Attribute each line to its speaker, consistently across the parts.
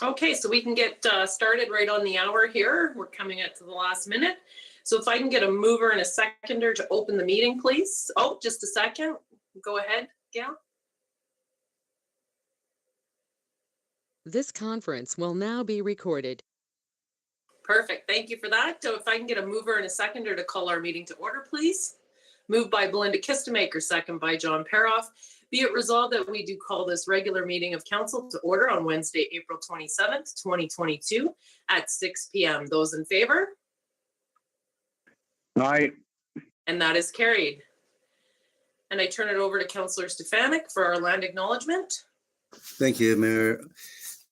Speaker 1: Okay, so we can get started right on the hour here. We're coming up to the last minute. So if I can get a mover and a seconder to open the meeting, please. Oh, just a second. Go ahead, Gail.
Speaker 2: This conference will now be recorded.
Speaker 1: Perfect. Thank you for that. So if I can get a mover and a seconder to call our meeting to order, please. Moved by Belinda Kistemaker, second by John Paroff. Be it resolved that we do call this regular meeting of council to order on Wednesday, April 27th, 2022 at 6 p.m. Those in favor?
Speaker 3: Aye.
Speaker 1: And that is carried. And I turn it over to Councillor Stefanik for our land acknowledgement.
Speaker 4: Thank you, Mayor.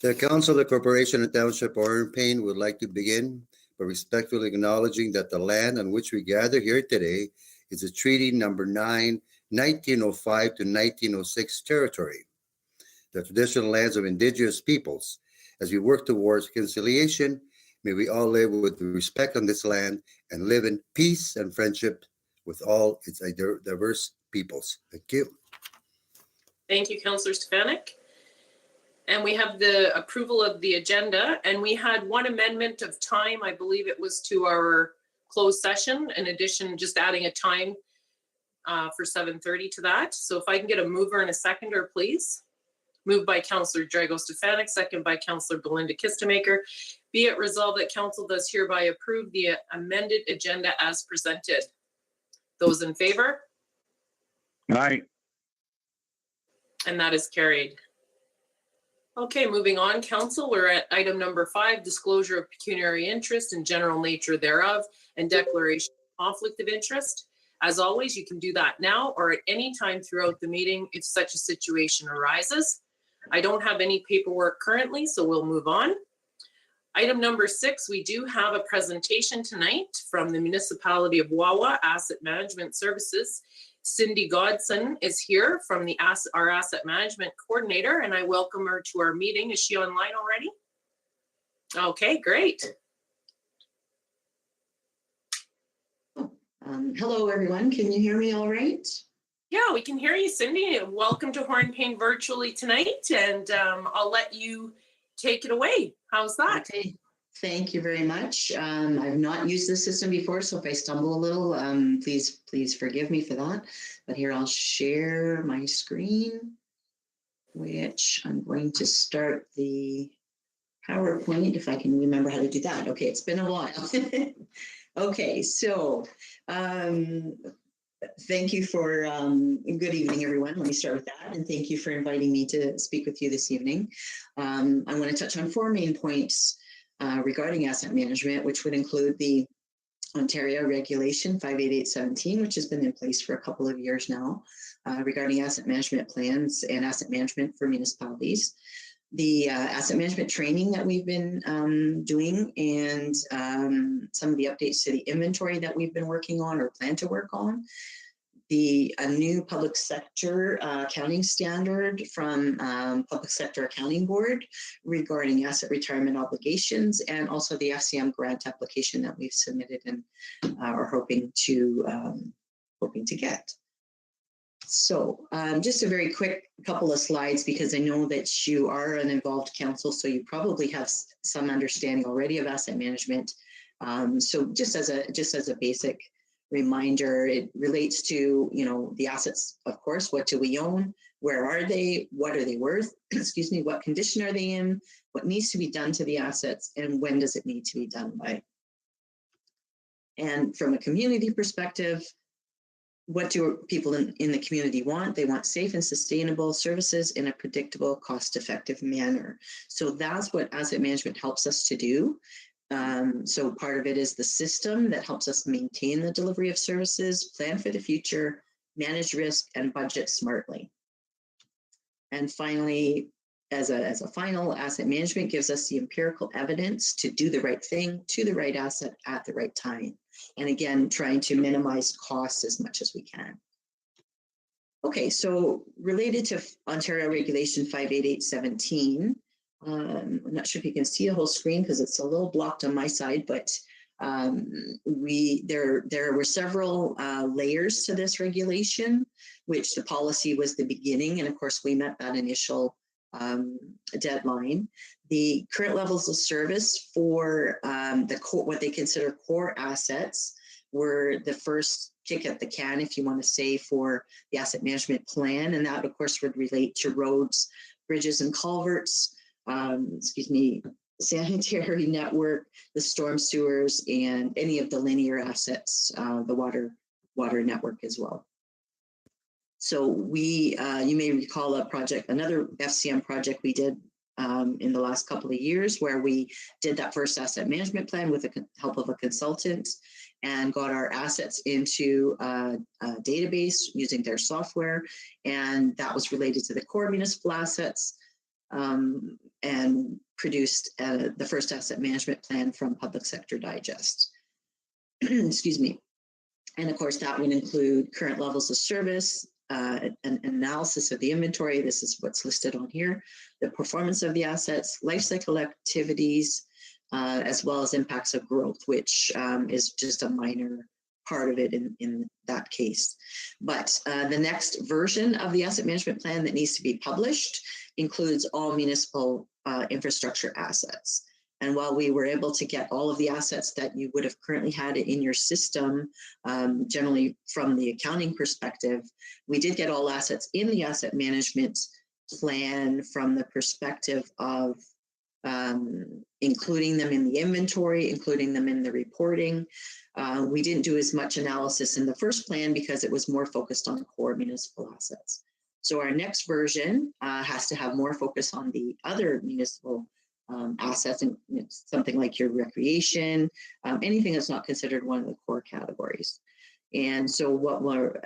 Speaker 4: The Council of the Corporation of Township of Hornepayne would like to begin by respectfully acknowledging that the land on which we gather here today is a Treaty Number 9, 1905 to 1906 territory, the traditional lands of Indigenous peoples. As we work towards reconciliation, may we all live with respect on this land and live in peace and friendship with all its diverse peoples. Thank you.
Speaker 1: Thank you, Councillor Stefanik. And we have the approval of the agenda, and we had one amendment of time. I believe it was to our closed session. In addition, just adding a time for 7:30 to that. So if I can get a mover and a seconder, please. Moved by Councillor Drago Stefanik, second by Councillor Belinda Kistemaker. Be it resolved that council does hereby approve the amended agenda as presented. Those in favor?
Speaker 3: Aye.
Speaker 1: And that is carried. Okay, moving on, council, we're at item number 5, disclosure of pecuniary interest and general nature thereof, and declaration of conflict of interest. As always, you can do that now or at any time throughout the meeting if such a situation arises. I don't have any paperwork currently, so we'll move on. Item number 6, we do have a presentation tonight from the Municipality of Wawa Asset Management Services. Cindy Godson is here from our asset management coordinator, and I welcome her to our meeting. Is she online already? Okay, great.
Speaker 5: Hello, everyone. Can you hear me all right?
Speaker 1: Yeah, we can hear you, Cindy. Welcome to Hornepayne virtually tonight, and I'll let you take it away. How's that?
Speaker 5: Okay. Thank you very much. I've not used this system before, so if I stumble a little, please forgive me for that. But here, I'll share my screen, which I'm going to start the PowerPoint, if I can remember how to do that. Okay, it's been a while. Okay, so thank you for, good evening, everyone. Let me start with that. And thank you for inviting me to speak with you this evening. I want to touch on 4 main points regarding asset management, which would include the Ontario Regulation 58817, which has been in place for a couple of years now, regarding asset management plans and asset management for municipalities. The asset management training that we've been doing, and some of the updates to the inventory that we've been working on or plan to work on. A new public sector accounting standard from Public Sector Accounting Board regarding asset retirement obligations, and also the FCM grant application that we've submitted and are hoping to get. So just a very quick couple of slides, because I know that you are an involved council, so you probably have some understanding already of asset management. So just as a basic reminder, it relates to, the assets, of course. What do we own? Where are they? What are they worth? Excuse me, what condition are they in? What needs to be done to the assets, and when does it need to be done by? And from a community perspective, what do people in the community want? They want safe and sustainable services in a predictable, cost-effective manner. So that's what asset management helps us to do. So part of it is the system that helps us maintain the delivery of services, plan for the future, manage risk, and budget smartly. And finally, as a final, asset management gives us the empirical evidence to do the right thing to the right asset at the right time. And again, trying to minimize costs as much as we can. Okay, so related to Ontario Regulation 58817, I'm not sure if you can see the whole screen because it's a little blocked on my side, but there were several layers to this regulation, which the policy was the beginning. And of course, we met that initial deadline. The current levels of service for what they consider core assets were the first kick at the can, if you want to say, for the asset management plan. And that, of course, would relate to roads, bridges and culverts, sanitary network, the storm sewers, and any of the linear assets, the water network as well. So we, you may recall another FCM project we did in the last couple of years, where we did that first asset management plan with the help of a consultant and got our assets into a database using their software. And that was related to the core municipal assets, and produced the first asset management plan from Public Sector Digest. Excuse me. And of course, that would include current levels of service, an analysis of the inventory. This is what's listed on here, the performance of the assets, life cycle activities, as well as impacts of growth, which is just a minor part of it in that case. But the next version of the asset management plan that needs to be published includes all municipal infrastructure assets. And while we were able to get all of the assets that you would have currently had in your system, generally from the accounting perspective, we did get all assets in the asset management plan from the perspective of including them in the inventory, including them in the reporting. We didn't do as much analysis in the first plan because it was more focused on core municipal assets. So our next version has to have more focus on the other municipal assets, and something like your recreation, anything that's not considered one of the core categories. And so what were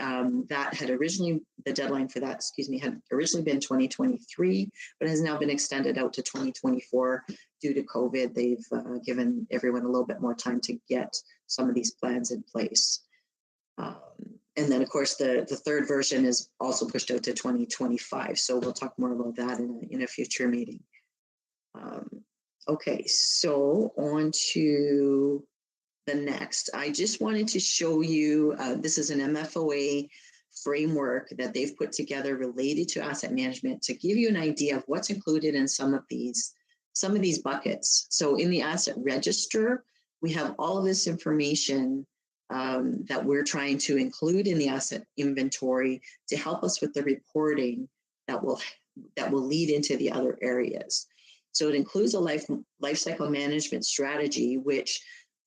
Speaker 5: that had originally, the deadline for that, had originally been 2023, but has now been extended out to 2024 due to COVID. They've given everyone a little bit more time to get some of these plans in place. And then, of course, the third version is also pushed out to 2025. So we'll talk more about that in a future meeting. Okay, so on to the next. I just wanted to show you, this is an MFOA framework that they've put together related to asset management to give you an idea of what's included in some of these buckets. So in the asset register, we have all of this information that we're trying to include in the asset inventory to help us with the reporting that will lead into the other areas. So it includes a life cycle management strategy, which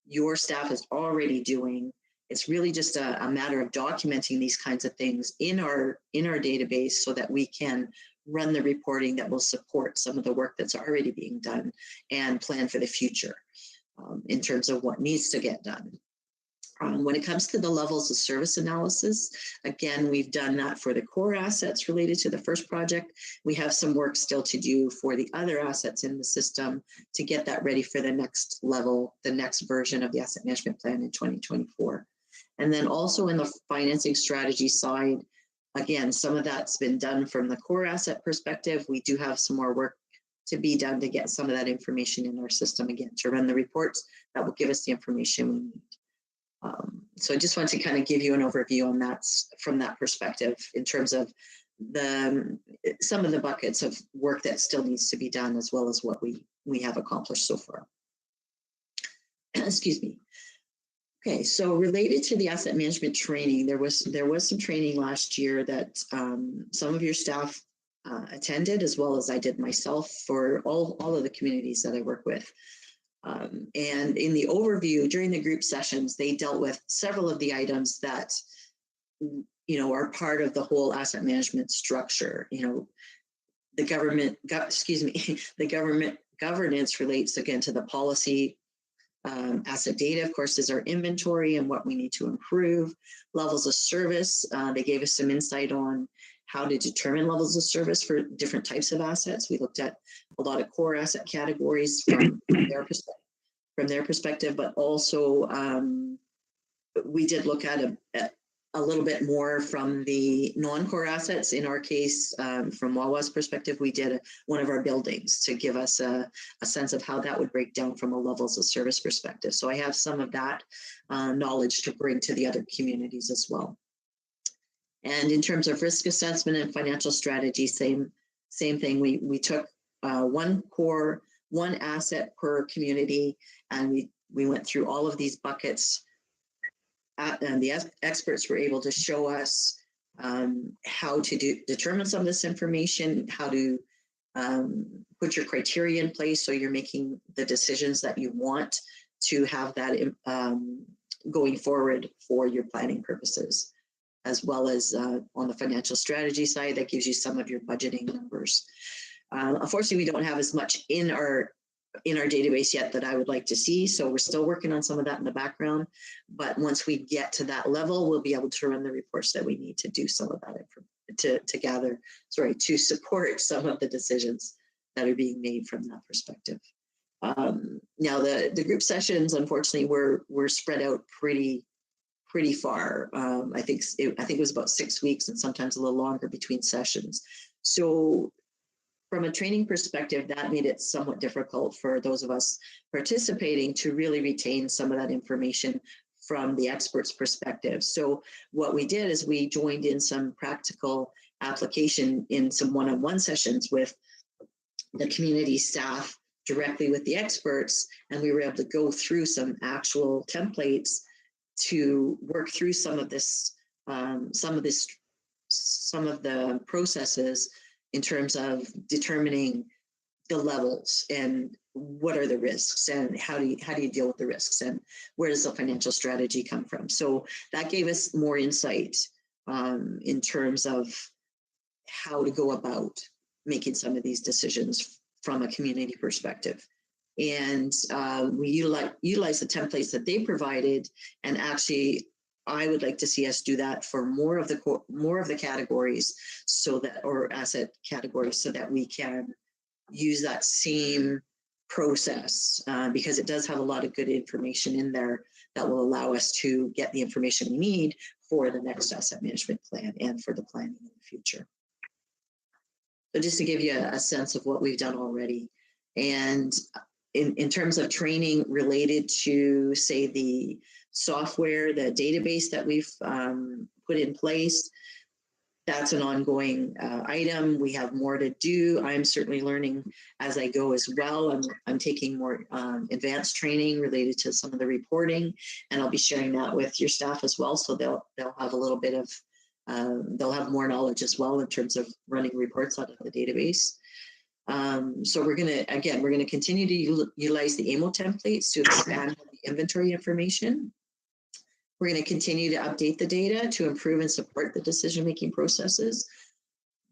Speaker 5: your staff is already doing. It's really just a matter of documenting these kinds of things in our database so that we can run the reporting that will support some of the work that's already being done and plan for the future in terms of what needs to get done. When it comes to the levels of service analysis, again, we've done that for the core assets related to the first project. We have some work still to do for the other assets in the system to get that ready for the next level, the next version of the asset management plan in 2024. And then also in the financing strategy side, again, some of that's been done from the core asset perspective. We do have some more work to be done to get some of that information in our system again, to run the reports that will give us the information we need. So I just want to kind of give you an overview on that from that perspective in terms of some of the buckets of work that still needs to be done, as well as what we have accomplished so far. Excuse me. Okay, so related to the asset management training, there was some training last year that some of your staff attended, as well as I did myself, for all of the communities that I work with. And in the overview during the group sessions, they dealt with several of the items that, are part of the whole asset management structure. The government governance relates again to the policy. Asset data, of course, is our inventory and what we need to improve. Levels of service, they gave us some insight on how to determine levels of service for different types of assets. We looked at a lot of core asset categories from their perspective, but also we did look at a little bit more from the non-core assets. In our case, from Wawa's perspective, we did one of our buildings to give us a sense of how that would break down from a levels of service perspective. So I have some of that knowledge to bring to the other communities as well. And in terms of risk assessment and financial strategy, same same thing. We took one asset per community, and we went through all of these buckets. And the experts were able to show us how to determine some of this information, how to put your criteria in place so you're making the decisions that you want to have that going forward for your planning purposes, as well as on the financial strategy side, that gives you some of your budgeting numbers. Unfortunately, we don't have as much in our database yet that I would like to see, so we're still working on some of that in the background. But once we get to that level, we'll be able to run the reports that we need to do some of that to support some of the decisions that are being made from that perspective. Now the group sessions, unfortunately, were spread out pretty far. I think it was about 6 weeks and sometimes a little longer between sessions. So from a training perspective, that made it somewhat difficult for those of us participating to really retain some of that information from the experts' perspective. So what we did is we joined in some practical application in some one-on-one sessions with the community staff directly with the experts, and we were able to go through some actual templates to work through some of the processes in terms of determining the levels and what are the risks and how do you deal with the risks and where does the financial strategy come from. So that gave us more insight in terms of how to go about making some of these decisions from a community perspective. And we utilize the templates that they provided, and actually I would like to see us do that for more of the categories, or asset categories, so that we can use that same process because it does have a lot of good information in there that will allow us to get the information we need for the next asset management plan and for the planning in the future. So just to give you a sense of what we've done already. And in terms of training related to, say, the software, the database that we've put in place, that's an ongoing item. We have more to do. I'm certainly learning as I go as well. I'm taking more advanced training related to some of the reporting, and I'll be sharing that with your staff as well. So they'll have a little bit of, they'll have more knowledge as well in terms of running reports out of the database. So we're going to continue to utilize the AMO templates to expand the inventory information. We're going to continue to update the data to improve and support the decision-making processes.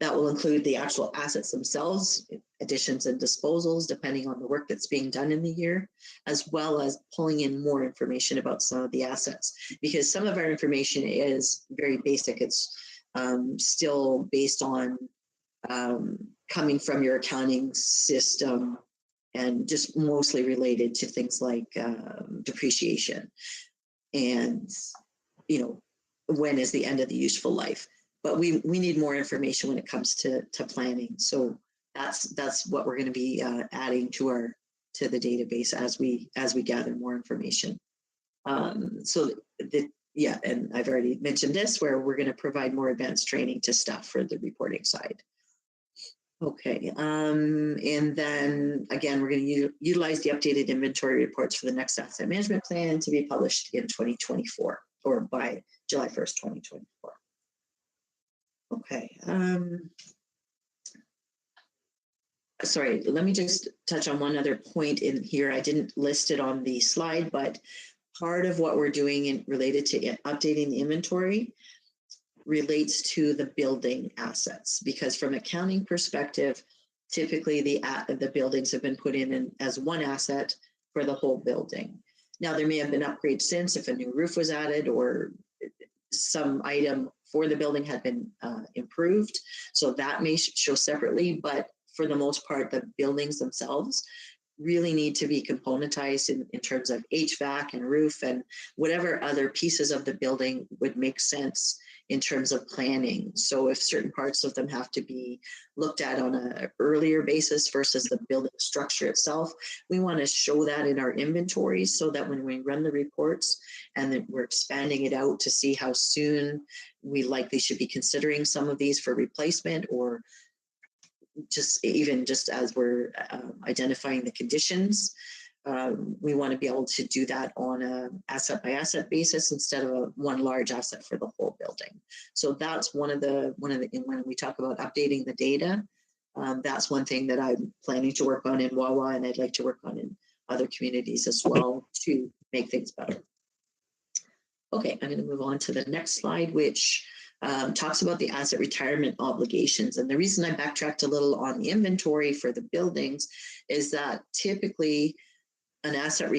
Speaker 5: That will include the actual assets themselves, additions and disposals, depending on the work that's being done in the year, as well as pulling in more information about some of the assets, because some of our information is very basic. It's still based on coming from your accounting system and just mostly related to things like depreciation and, when is the end of the useful life. But we need more information when it comes to planning. So that's what we're going to be adding to the database as we gather more information. And I've already mentioned this, where we're going to provide more advanced training to staff for the reporting side. Okay, and then again, we're going to utilize the updated inventory reports for the next asset management plan to be published in 2024 or by July 1st, 2024. Okay. Sorry, let me just touch on one other point in here. I didn't list it on the slide, but part of what we're doing related to updating the inventory relates to the building assets, because from accounting perspective, typically the buildings have been put in as one asset for the whole building. Now, there may have been upgrades since, if a new roof was added or some item for the building had been improved, so that may show separately, but for the most part, the buildings themselves really need to be componentized in terms of HVAC and roof and whatever other pieces of the building would make sense in terms of planning. So if certain parts of them have to be looked at on an earlier basis versus the building structure itself, we want to show that in our inventory so that when we run the reports and then we're expanding it out to see how soon we likely should be considering some of these for replacement or just as we're identifying the conditions, we want to be able to do that on a asset by asset basis instead of one large asset for the whole building. So that's when we talk about updating the data, that's one thing that I'm planning to work on in Wawa, and I'd like to work on in other communities as well to make things better. Okay, I'm going to move on to the next slide, which talks about the asset retirement obligations. And the reason I backtracked a little on the inventory for the buildings is that typically an asset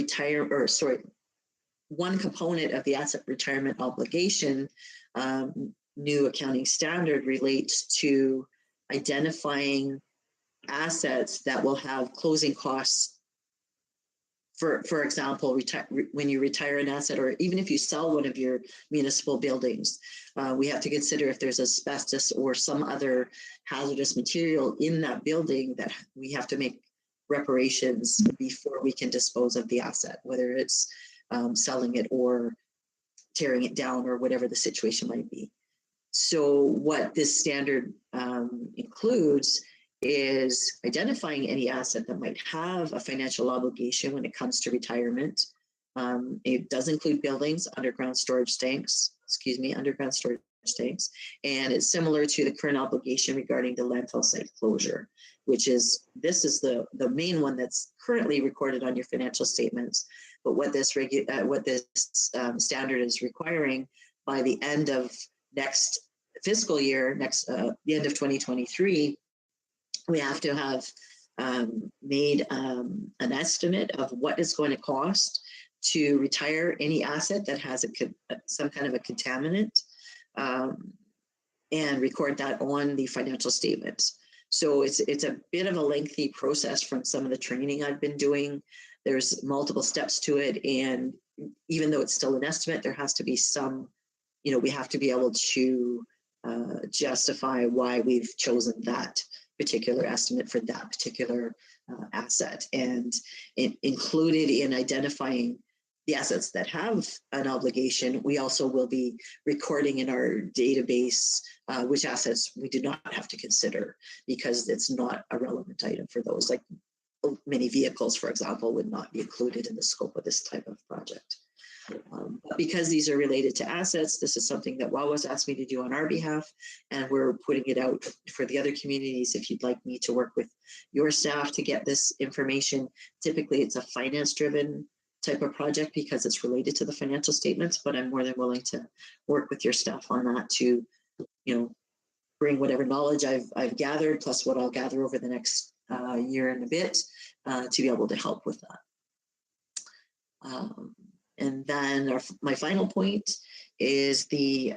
Speaker 5: one component of the asset retirement obligation, new accounting standard, relates to identifying assets that will have closing costs. For example, when you retire an asset, or even if you sell one of your municipal buildings, we have to consider if there's asbestos or some other hazardous material in that building that we have to make reparations before we can dispose of the asset, whether it's selling it or tearing it down or whatever the situation might be. So what this standard includes is identifying any asset that might have a financial obligation when it comes to retirement. It does include buildings, underground storage tanks, and it's similar to the current obligation regarding the landfill site closure, this is the main one that's currently recorded on your financial statements. But what this standard is requiring by the end of next fiscal year, the end of 2023, we have to have made an estimate of what it's going to cost to retire any asset that has some kind of a contaminant, and record that on the financial statements. So it's a bit of a lengthy process from some of the training I've been doing. There's multiple steps to it, and even though it's still an estimate, there has to be some, we have to be able to justify why we've chosen that particular estimate for that particular asset. And included in identifying the assets that have an obligation, we also will be recording in our database which assets we do not have to consider because it's not a relevant item for those. Like many vehicles, for example, would not be included in the scope of this type of project. But because these are related to assets, this is something that Wawa's asked me to do on our behalf, and we're putting it out for the other communities. If you'd like me to work with your staff to get this information, typically it's a finance-driven type of project because it's related to the financial statements, but I'm more than willing to work with your staff on that to, bring whatever knowledge I've gathered, plus what I'll gather over the next year and a bit, to be able to help with that. And then my final point is the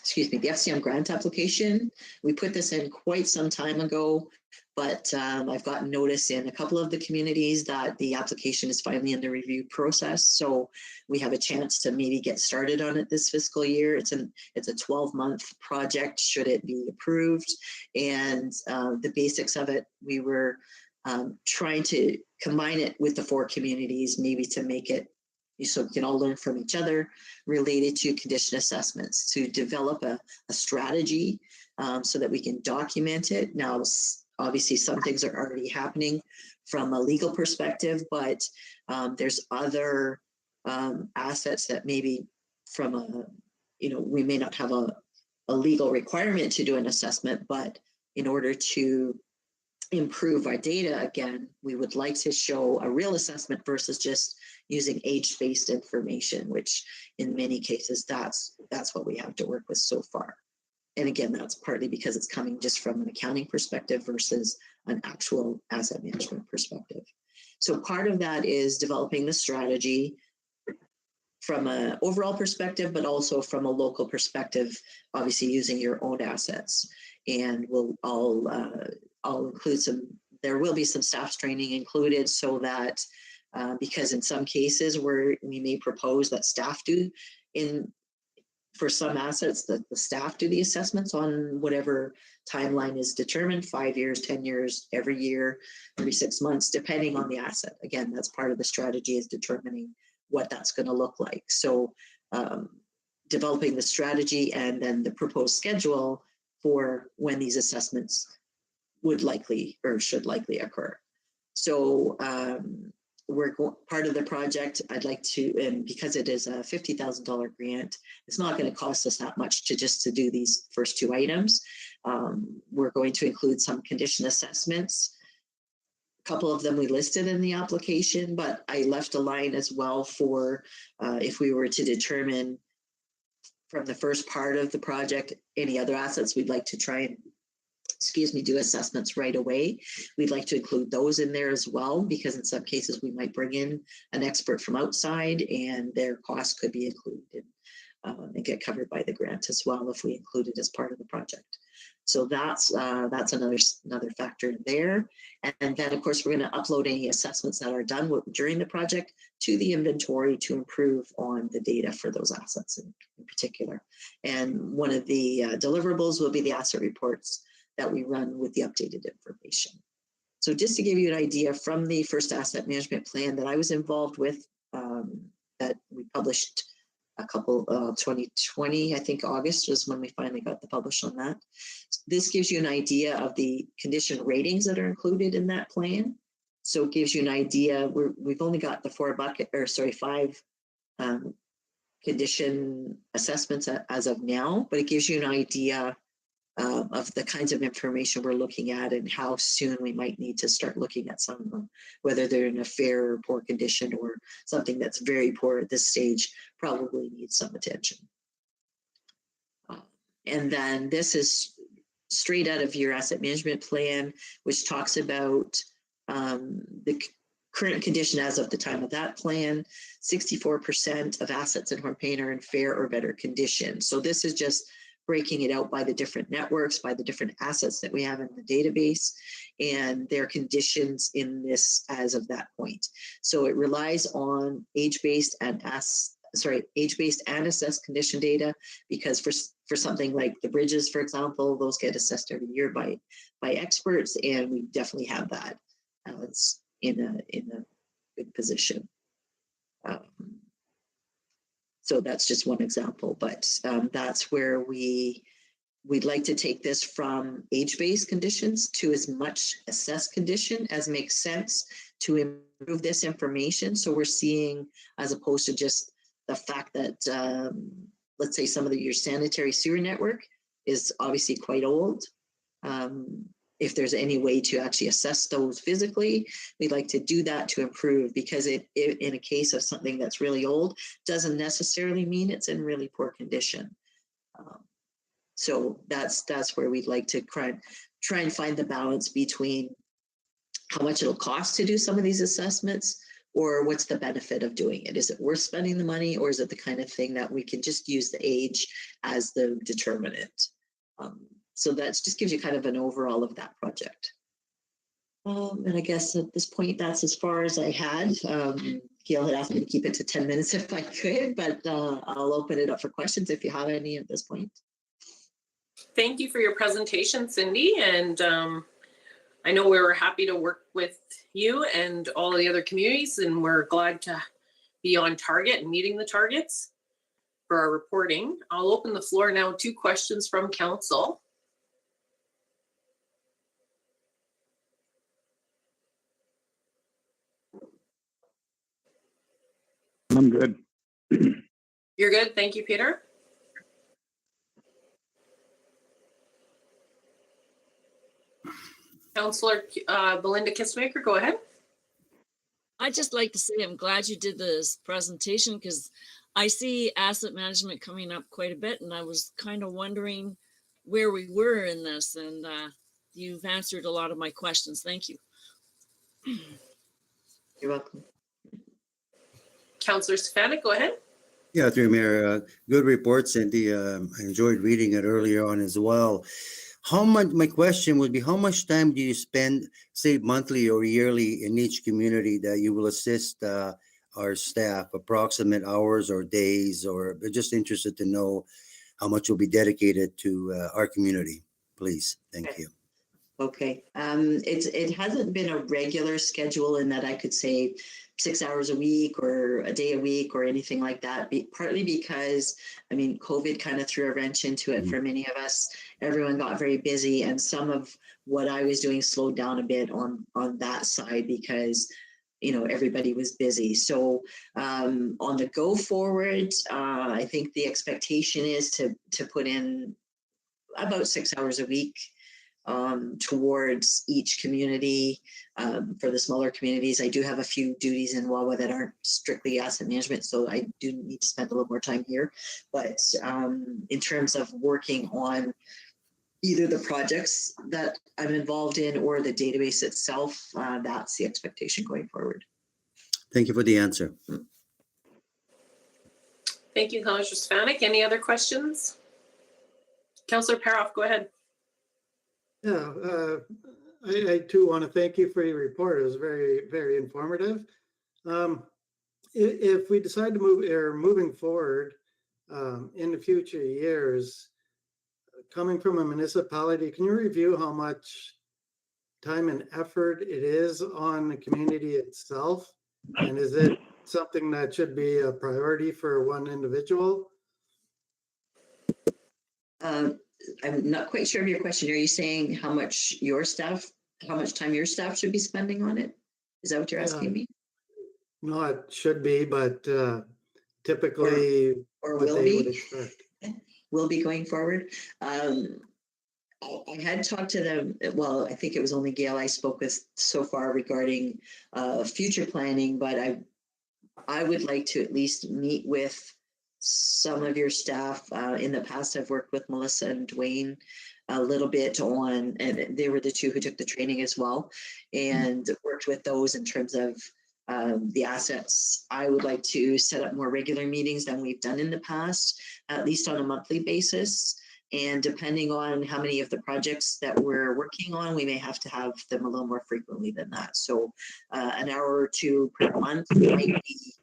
Speaker 5: FCM grant application. We put this in quite some time ago, but I've gotten notice in a couple of the communities that the application is finally in the review process. So we have a chance to maybe get started on it this fiscal year. It's a 12-month project should it be approved. And the basics of it, we were trying to combine it with the 4 communities, maybe to make it so we can all learn from each other related to condition assessments, to develop a strategy so that we can document it. Now, obviously, some things are already happening from a legal perspective, but there's other assets that maybe from we may not have a legal requirement to do an assessment, but in order to improve our data, again, we would like to show a real assessment versus just using age-based information, which in many cases, that's what we have to work with so far. And again, that's partly because it's coming just from an accounting perspective versus an actual asset management perspective. So part of that is developing the strategy from an overall perspective, but also from a local perspective, obviously using your own assets. And I'll include there will be some staff training included so that because in some cases where we may propose that staff do for some assets that the staff do the assessments on whatever timeline is determined, 5 years, 10 years, every year, every 6 months, depending on the asset. Again, that's part of the strategy is determining what that's going to look like. So developing the strategy and then the proposed schedule for when these assessments would likely or should likely occur. So part of the project, I'd like to, and because it is a $50,000 grant, it's not going to cost us that much to do these first two items. We're going to include some condition assessments. A couple of them we listed in the application, but I left a line as well for if we were to determine from the first part of the project any other assets we'd like to try and do assessments right away. We'd like to include those in there as well, because in some cases we might bring in an expert from outside and their costs could be included and get covered by the grant as well if we include it as part of the project. So that's another factor there. And then of course, we're going to upload any assessments that are done during the project to the inventory to improve on the data for those assets in particular. And one of the deliverables will be the asset reports that we run with the updated information. So just to give you an idea from the first asset management plan that I was involved with, that we published a couple, 2020, I think August was when we finally got the publish on that. This gives you an idea of the condition ratings that are included in that plan. So it gives you an idea, we've only got the five condition assessments as of now, but it gives you an idea of the kinds of information we're looking at and how soon we might need to start looking at some of them, whether they're in a fair or poor condition or something that's very poor at this stage, probably needs some attention. And then this is straight out of your asset management plan, which talks about the current condition as of the time of that plan. 64% of assets in Hornepayne are in fair or better condition. So this is just breaking it out by the different networks, by the different assets that we have in the database and their conditions in this as of that point. So it relies on age-based and assessed condition data, because for something like the bridges, for example, those get assessed every year by experts, and we definitely have that. It's in a good position. So that's just one example, but that's where we'd like to take this from age-based conditions to as much assessed condition as makes sense to improve this information. So we're seeing, as opposed to just the fact that, let's say your sanitary sewer network is obviously quite old. If there's any way to actually assess those physically, we'd like to do that to improve, because it in a case of something that's really old, doesn't necessarily mean it's in really poor condition. So that's where we'd like to try and find the balance between how much it'll cost to do some of these assessments, or what's the benefit of doing it? Is it worth spending the money, or is it the kind of thing that we can just use the age as the determinant? So that just gives you kind of an overall of that project. And I guess at this point, that's as far as I had. Gail had asked me to keep it to 10 minutes if I could, but I'll open it up for questions if you have any at this point.
Speaker 1: Thank you for your presentation, Cindy. And I know we were happy to work with you and all the other communities, and we're glad to be on target and meeting the targets for our reporting. I'll open the floor now to questions from council.
Speaker 3: I'm good.
Speaker 1: You're good. Thank you, Peter. Councillor Belinda Kissmaker, go ahead.
Speaker 6: I'd just like to say I'm glad you did this presentation, because I see asset management coming up quite a bit, and I was kind of wondering where we were in this, and you've answered a lot of my questions. Thank you.
Speaker 5: You're welcome.
Speaker 1: Councillor Stefanik, go ahead.
Speaker 4: Yeah, through Mayor, good report, Cindy. I enjoyed reading it earlier on as well. My question would be, how much time do you spend, say, monthly or yearly in each community that you will assist our staff, approximate hours or days, or just interested to know how much will be dedicated to our community, please. Thank you.
Speaker 5: Okay, it hasn't been a regular schedule in that I could say 6 hours a week or a day a week or anything like that. Partly because, I mean, COVID kind of threw a wrench into it for many of us. Everyone got very busy, and some of what I was doing slowed down a bit on that side because, you know, everybody was busy. So on the go forward, I think the expectation is to put in about 6 hours a week towards each community. For the smaller communities, I do have a few duties in Wawa that aren't strictly asset management, so I do need to spend a little more time here. But in terms of working on either the projects that I'm involved in or the database itself, that's the expectation going forward.
Speaker 4: Thank you for the answer.
Speaker 1: Thank you, Councillor Spanik. Any other questions? Councillor Paroff, go ahead.
Speaker 7: Yeah, I too want to thank you for your report. It was very, very informative. If we decide to moving forward in the future years, coming from a municipality, can you review how much time and effort it is on the community itself? And is it something that should be a priority for one individual?
Speaker 5: I'm not quite sure of your question. Are you saying how much time your staff should be spending on it? Is that what you're asking me?
Speaker 7: No, it should be, but typically
Speaker 5: Or
Speaker 7: what
Speaker 5: will
Speaker 7: they would
Speaker 5: be?
Speaker 7: expect.
Speaker 5: Will be going forward. I had talked to them, well, I think it was only Gail I spoke with so far regarding future planning, but I would like to at least meet with some of your staff. In the past, I've worked with Melissa and Dwayne a little bit on, and they were the two who took the training as well, and worked with those in terms of the assets. I would like to set up more regular meetings than we've done in the past, at least on a monthly basis. And depending on how many of the projects that we're working on, we may have to have them a little more frequently than that. So an hour or two per month might be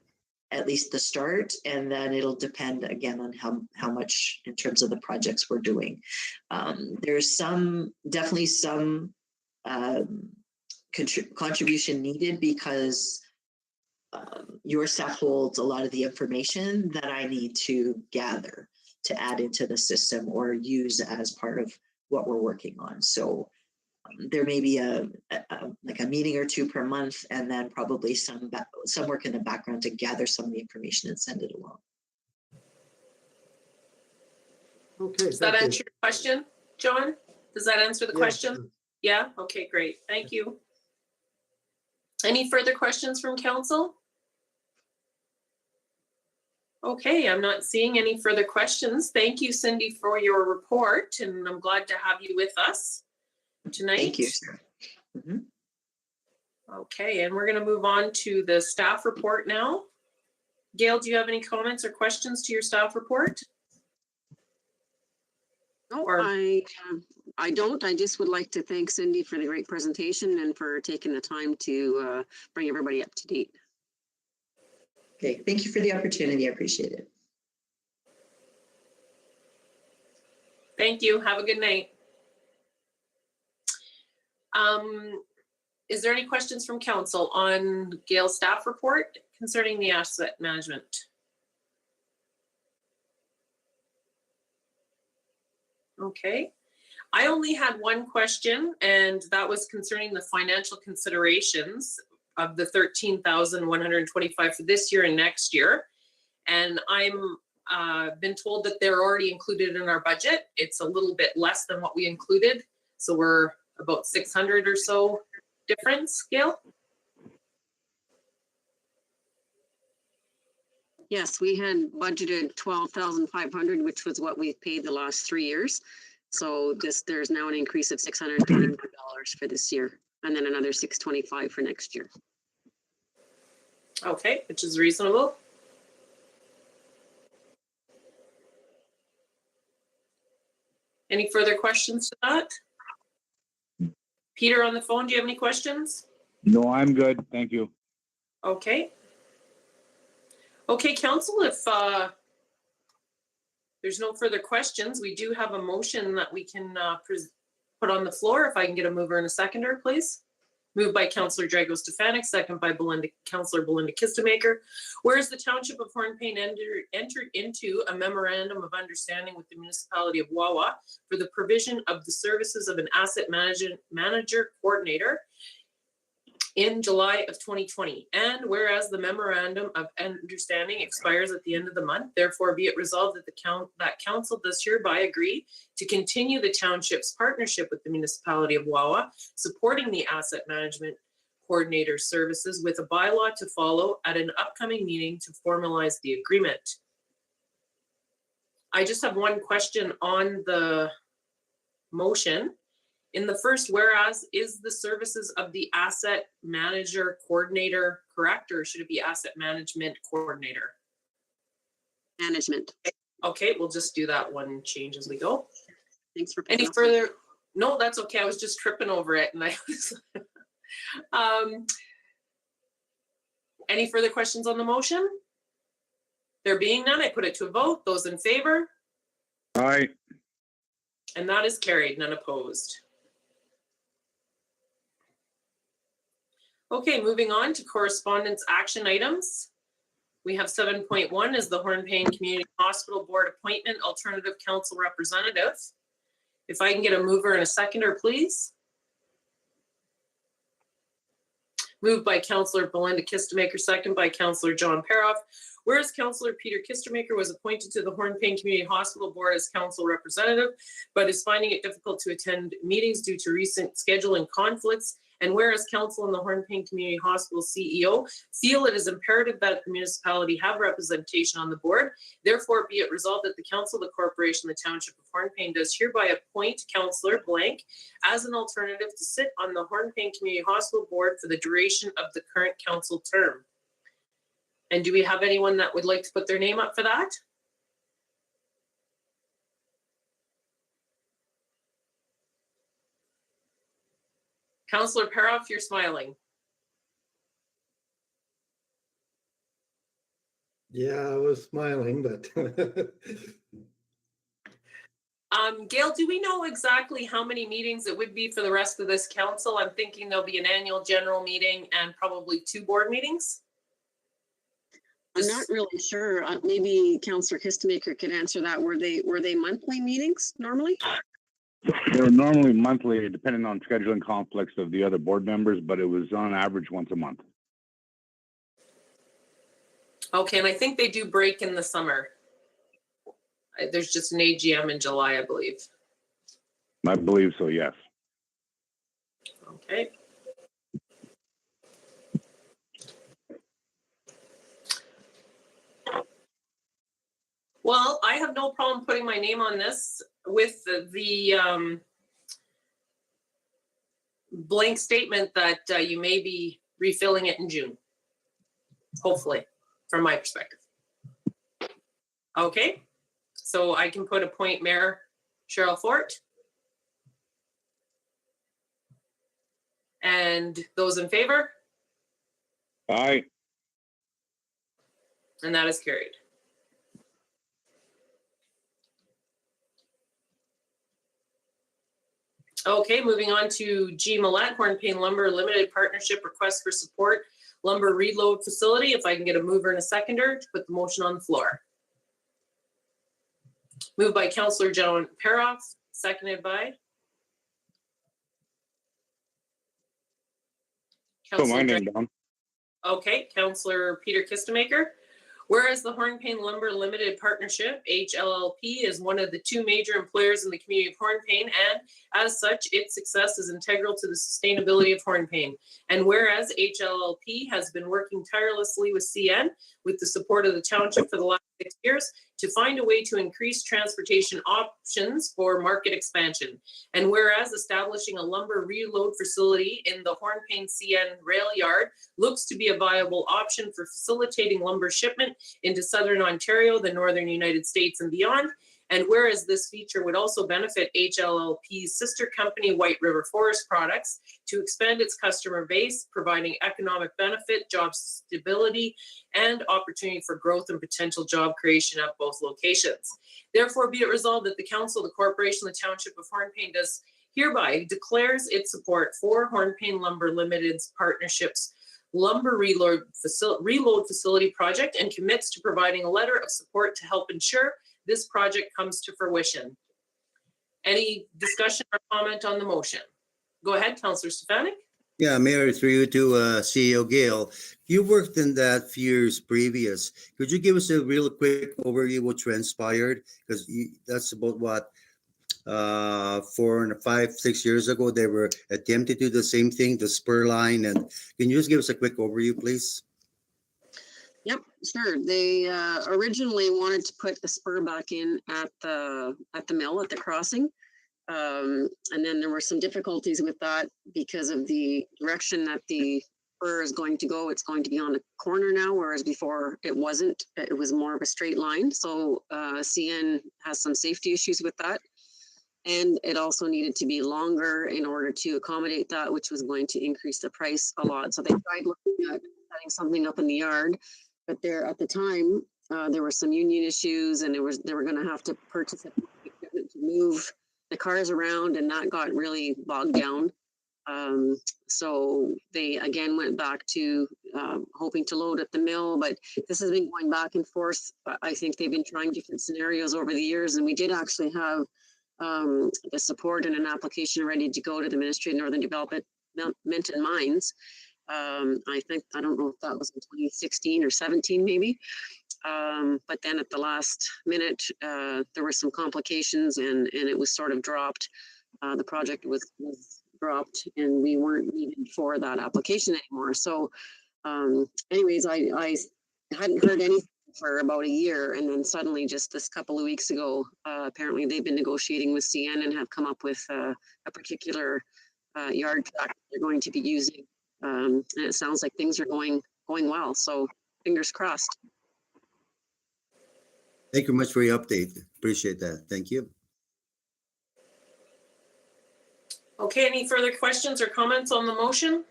Speaker 5: at least the start, and then it'll depend again on how much in terms of the projects we're doing. There's definitely some contribution needed because your staff holds a lot of the information that I need to gather to add into the system or use as part of what we're working on. So there may be like a meeting or two per month, and then probably some work in the background to gather some of the information and send it along.
Speaker 7: Okay.
Speaker 1: Does that answer your question, John? Does that answer the question? Yeah? Okay, great. Thank you. Any further questions from council? Okay, I'm not seeing any further questions. Thank you, Cindy, for your report, and I'm glad to have you with us tonight.
Speaker 5: Thank you, sir. Mm-hmm.
Speaker 1: Okay, and we're going to move on to the staff report now. Gail, do you have any comments or questions to your staff report?
Speaker 8: No,
Speaker 1: Or-
Speaker 8: I don't. I just would like to thank Cindy for the great presentation and for taking the time to bring everybody up to date.
Speaker 5: Okay, thank you for the opportunity. I appreciate it.
Speaker 1: Thank you. Have a good night. Is there any questions from council on Gail's staff report concerning the asset management? Okay. I only had one question, and that was concerning the financial considerations of the $13,125 for this year and next year. And I'm been told that they're already included in our budget. It's a little bit less than what we included. So we're about 600 or so difference, Gail?
Speaker 8: Yes, we had budgeted $12,500, which was what we've paid the last 3 years. So there's now an increase of $621 for this year, and then another $625 for next year.
Speaker 1: Okay, which is reasonable. Any further questions to that? Peter on the phone, do you have any questions?
Speaker 3: No, I'm good. Thank you.
Speaker 1: Okay. Okay, council, if there's no further questions, we do have a motion that we can put on the floor. If I can get a mover and a seconder, please. Moved by Councillor Drago Stefanik, second by Councillor Belinda Kistemaker. Whereas the Township of Hornepayne entered into a memorandum of understanding with the Municipality of Wawa for the provision of the services of an asset manager coordinator in July of 2020. And whereas the memorandum of understanding expires at the end of the month, therefore be it resolved that council does hereby agree to continue the township's partnership with the Municipality of Wawa, supporting the asset management coordinator services with a bylaw to follow at an upcoming meeting to formalize the agreement. I just have one question on the motion. In the first whereas, is the services of the asset manager coordinator correct, or should it be asset management coordinator?
Speaker 8: Management.
Speaker 1: Okay, we'll just do that one change as we go.
Speaker 8: Thanks for.
Speaker 1: Any further? No, that's okay. I was just tripping over it, and I was. Any further questions on the motion? There being none, I put it to a vote. Those in favor?
Speaker 3: Aye.
Speaker 1: And that is carried, none opposed. Okay, moving on to correspondence action items. We have 7.1 is the Hornepayne Community Hospital Board Appointment Alternative Council Representative. If I can get a mover and a seconder, please. Moved by Councillor Belinda Kistemaker, second by Councillor John Paroff. Whereas Councillor Peter Kistemaker was appointed to the Hornepayne Community Hospital Board as council representative, but is finding it difficult to attend meetings due to recent scheduling conflicts. And whereas council and the Hornepayne Community Hospital CEO feel it is imperative that the municipality have representation on the board, therefore be it resolved that the council, the corporation, the Township of Hornepayne does hereby appoint Councillor Blank as an alternative to sit on the Hornepayne Community Hospital Board for the duration of the current council term. And do we have anyone that would like to put their name up for that? Councillor Paroff, you're smiling.
Speaker 7: Yeah, I was smiling, but
Speaker 1: Gail, do we know exactly how many meetings it would be for the rest of this council? I'm thinking there'll be an annual general meeting and probably 2 board meetings.
Speaker 8: I'm not really sure. Maybe Councillor Kistemaker can answer that. Were they monthly meetings normally?
Speaker 3: They're normally monthly, depending on scheduling conflicts of the other board members, but it was on average once a month.
Speaker 1: Okay, and I think they do break in the summer. There's just an AGM in July, I believe.
Speaker 3: I believe so, yes.
Speaker 1: Okay. Well, I have no problem putting my name on this with the blank statement that you may be refilling it in June, hopefully, from my perspective. Okay, so I can put appoint Mayor Cheryl Fort. And those in favor?
Speaker 3: Aye.
Speaker 1: And that is carried. Okay, moving on to G. Malette, Hornepayne Lumber Limited Partnership Request for Support Lumber Reload Facility. If I can get a mover and a seconder to put the motion on the floor. Moved by Councillor John Paroff, seconded by
Speaker 3: Put my name down.
Speaker 1: Okay, Councillor Peter Kistemaker. Whereas the Hornepayne Lumber Limited Partnership, HLLP, is one of the 2 major employers in the community of Hornepayne, and as such, its success is integral to the sustainability of Hornepayne. And whereas HLLP has been working tirelessly with CN, with the support of the township for the last 6 years, to find a way to increase transportation options for market expansion. And whereas establishing a lumber reload facility in the Hornepayne CN rail yard looks to be a viable option for facilitating lumber shipment into Southern Ontario, the Northern United States and beyond. And whereas this feature would also benefit HLLP's sister company, White River Forest Products, to expand its customer base, providing economic benefit, job stability, and opportunity for growth and potential job creation at both locations. Therefore, be it resolved that the council, the corporation, the township of Hornepayne does hereby declares its support for Hornepayne Lumber Limited's partnership's lumber reload facility project and commits to providing a letter of support to help ensure this project comes to fruition. Any discussion or comment on the motion? Go ahead, Councillor Stefanik.
Speaker 4: Yeah, Mayor, through you to CEO Gail. You worked in that few years previous. Could you give us a real quick overview of what transpired? Because that's about what, 4 and 5, 6 years ago, they were attempting to do the same thing, the spur line. And can you just give us a quick overview, please?
Speaker 8: Yep, sure. They originally wanted to put the spur back in at the mill at the crossing. And then there were some difficulties with that because of the direction that the spur is going to go. It's going to be on the corner now, whereas before it wasn't. It was more of a straight line. So CN has some safety issues with that. And it also needed to be longer in order to accommodate that, which was going to increase the price a lot. So they tried looking at setting something up in the yard, but there at the time there were some union issues, and they were going to have to purchase equipment to move the cars around, and that got really bogged down. So they again went back to hoping to load at the mill, but this has been going back and forth. I think they've been trying different scenarios over the years, and we did actually have the support and an application ready to go to the Ministry of Northern Development and Mines. I don't know if that was in 2016 or 17 maybe. But then at the last minute, there were some complications and it was sort of dropped. The project was dropped and we weren't needed for that application anymore. So anyways, I hadn't heard anything for about a year, and then suddenly just this couple of weeks ago, apparently they've been negotiating with CN and have come up with a particular yard track they're going to be using. And it sounds like things are going well, so fingers crossed.
Speaker 4: Thank you much for your update. Appreciate that. Thank you.
Speaker 1: Okay, any further questions or comments on the motion?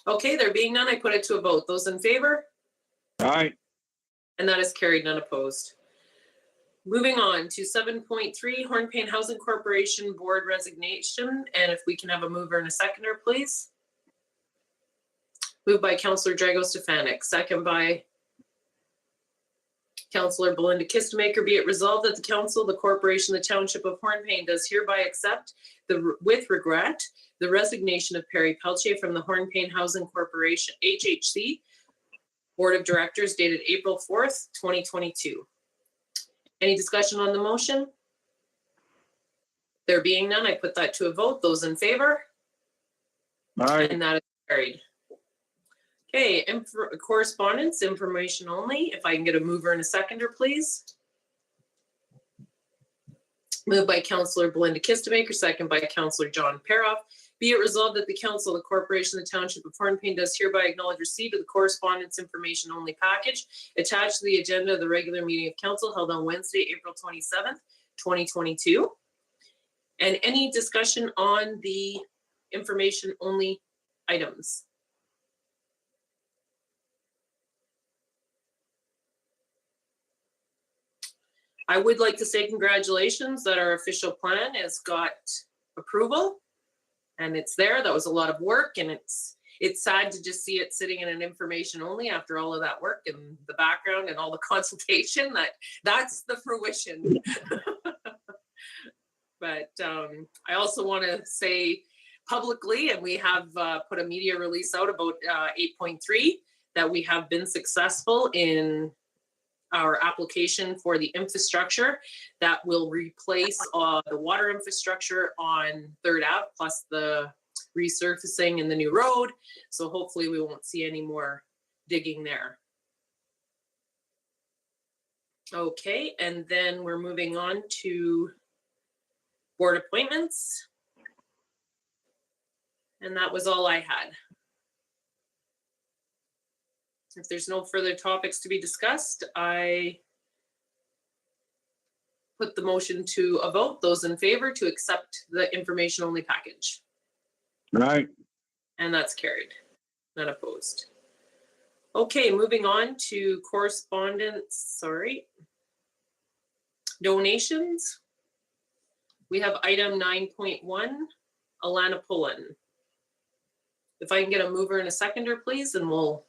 Speaker 1: Okay, there being none, I put it to a vote. Those in favor?
Speaker 3: Aye.
Speaker 1: And that is carried, none opposed. Moving on to 7.3, Hornepayne Housing Corporation Board resignation. And if we can have a mover and a seconder, please. Moved by Councillor Drago Stefanik, second by Councillor Belinda Kistemaker. Be it resolved that the council, the corporation, the Township of Hornepayne does hereby accept with regret the resignation of Perry Peltier from the Hornepayne Housing Corporation, HHC, Board of Directors dated April 4th, 2022. Any discussion on the motion? There being none, I put that to a vote. Those in favor?
Speaker 3: Aye.
Speaker 1: And that is carried. Okay, correspondence, information only. If I can get a mover and a seconder, please. Moved by Councillor Belinda Kistemaker, second by Councillor John Paroff. Be it resolved that the council, the corporation, the Township of Hornepayne does hereby acknowledge receipt of the correspondence information only package attached to the agenda of the regular meeting of council held on Wednesday, April 27th, 2022. And any discussion on the information only items? I would like to say congratulations that our official plan has got approval and it's there. That was a lot of work, and it's sad to just see it sitting in an information only after all of that work and the background and all the consultation. That's the fruition. But I also want to say publicly, and we have put a media release out about 8.3, that we have been successful in our application for the infrastructure that will replace the water infrastructure on 3rd Ave, plus the resurfacing and the new road. So hopefully we won't see any more digging there. Okay, and then we're moving on to board appointments. And that was all I had. If there's no further topics to be discussed, I put the motion to a vote. Those in favor to accept the information only package.
Speaker 3: Aye.
Speaker 1: And that's carried, none opposed. Okay, moving on to correspondence, donations. We have item 9.1, Alana Pullen. If I can get a mover and a seconder, please, and we'll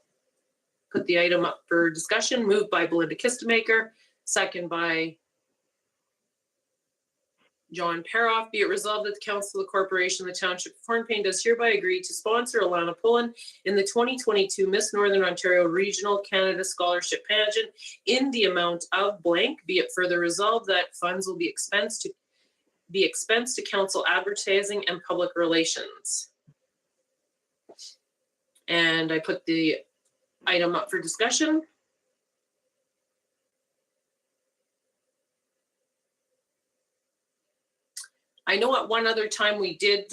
Speaker 1: put the item up for discussion. Moved by Belinda Kistemaker, second by John Paroff. Be it resolved that the Council of the Corporation of the Township of Hornepayne does hereby agree to sponsor Alana Pullen in the 2022 Miss Northern Ontario Regional Canada Scholarship Pageant in the amount of blank. Be it further resolved that funds will be expensed to council advertising and public relations. And I put the item up for discussion. I know at one other time we did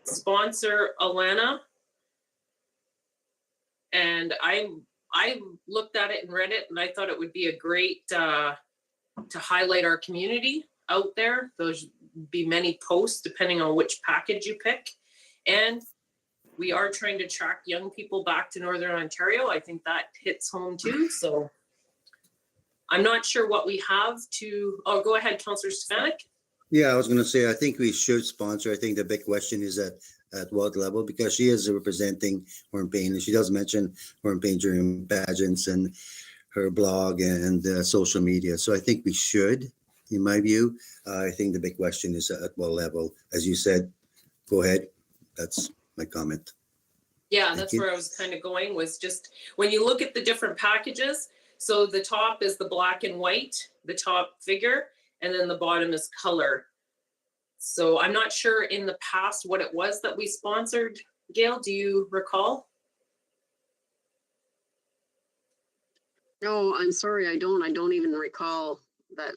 Speaker 1: sponsor Alana. And I looked at it and read it, and I thought it would be a great to highlight our community out there. Those be many posts depending on which package you pick. And we are trying to attract young people back to Northern Ontario. I think that hits home too. So I'm not sure what we have to, oh, go ahead, Councillor Stefanik.
Speaker 4: Yeah, I was going to say, I think we should sponsor. I think the big question is at what level, because she is representing Hornepayne, and she does mention Hornepayne during pageants and her blog and social media. So I think we should, in my view. I think the big question is at what level. As you said, go ahead. That's my comment.
Speaker 1: Yeah, that's where I was kind of going, was just when you look at the different packages, so the top is the black and white, the top figure, and then the bottom is color. So I'm not sure in the past what it was that we sponsored. Gail, do you recall?
Speaker 8: No, I'm sorry, I don't even recall that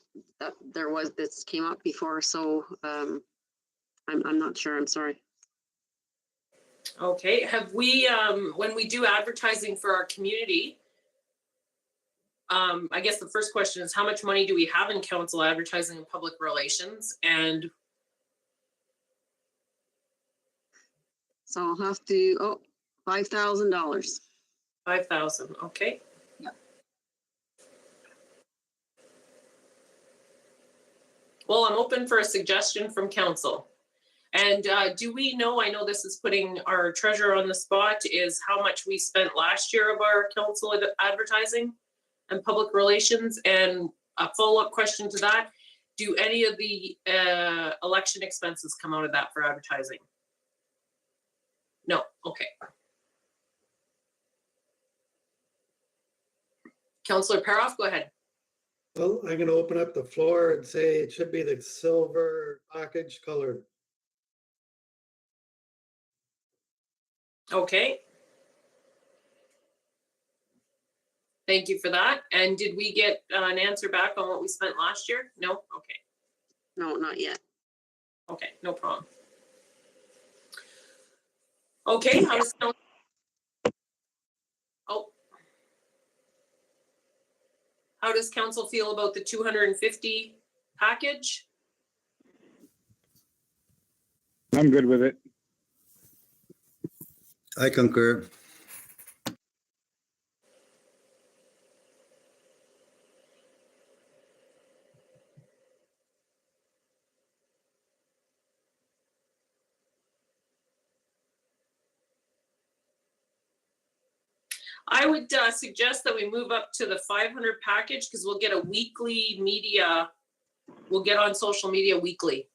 Speaker 8: there was, this came up before, so I'm not sure, I'm sorry.
Speaker 1: Okay, have we, when we do advertising for our community, I guess the first question is, how much money do we have in council advertising and public relations? And
Speaker 8: so I'll have to, $5,000.
Speaker 1: 5,000, okay.
Speaker 8: Yep.
Speaker 1: Well, I'm open for a suggestion from council. And do we know, I know this is putting our treasurer on the spot, is how much we spent last year of our council advertising and public relations? And a follow-up question to that, do any of the election expenses come out of that for advertising? No, okay. Councillor Paroff, go ahead.
Speaker 7: Well, I'm going to open up the floor and say it should be the silver package colored.
Speaker 1: Okay. Thank you for that. And did we get an answer back on what we spent last year? No? Okay.
Speaker 8: No, not yet.
Speaker 1: Okay, no problem. Okay, how does council? Oh. How does council feel about the 250 package?
Speaker 3: I'm good with it.
Speaker 4: I concur.
Speaker 1: I would suggest that we move up to the 500 package, because we'll get a weekly media, we'll get on social media weekly.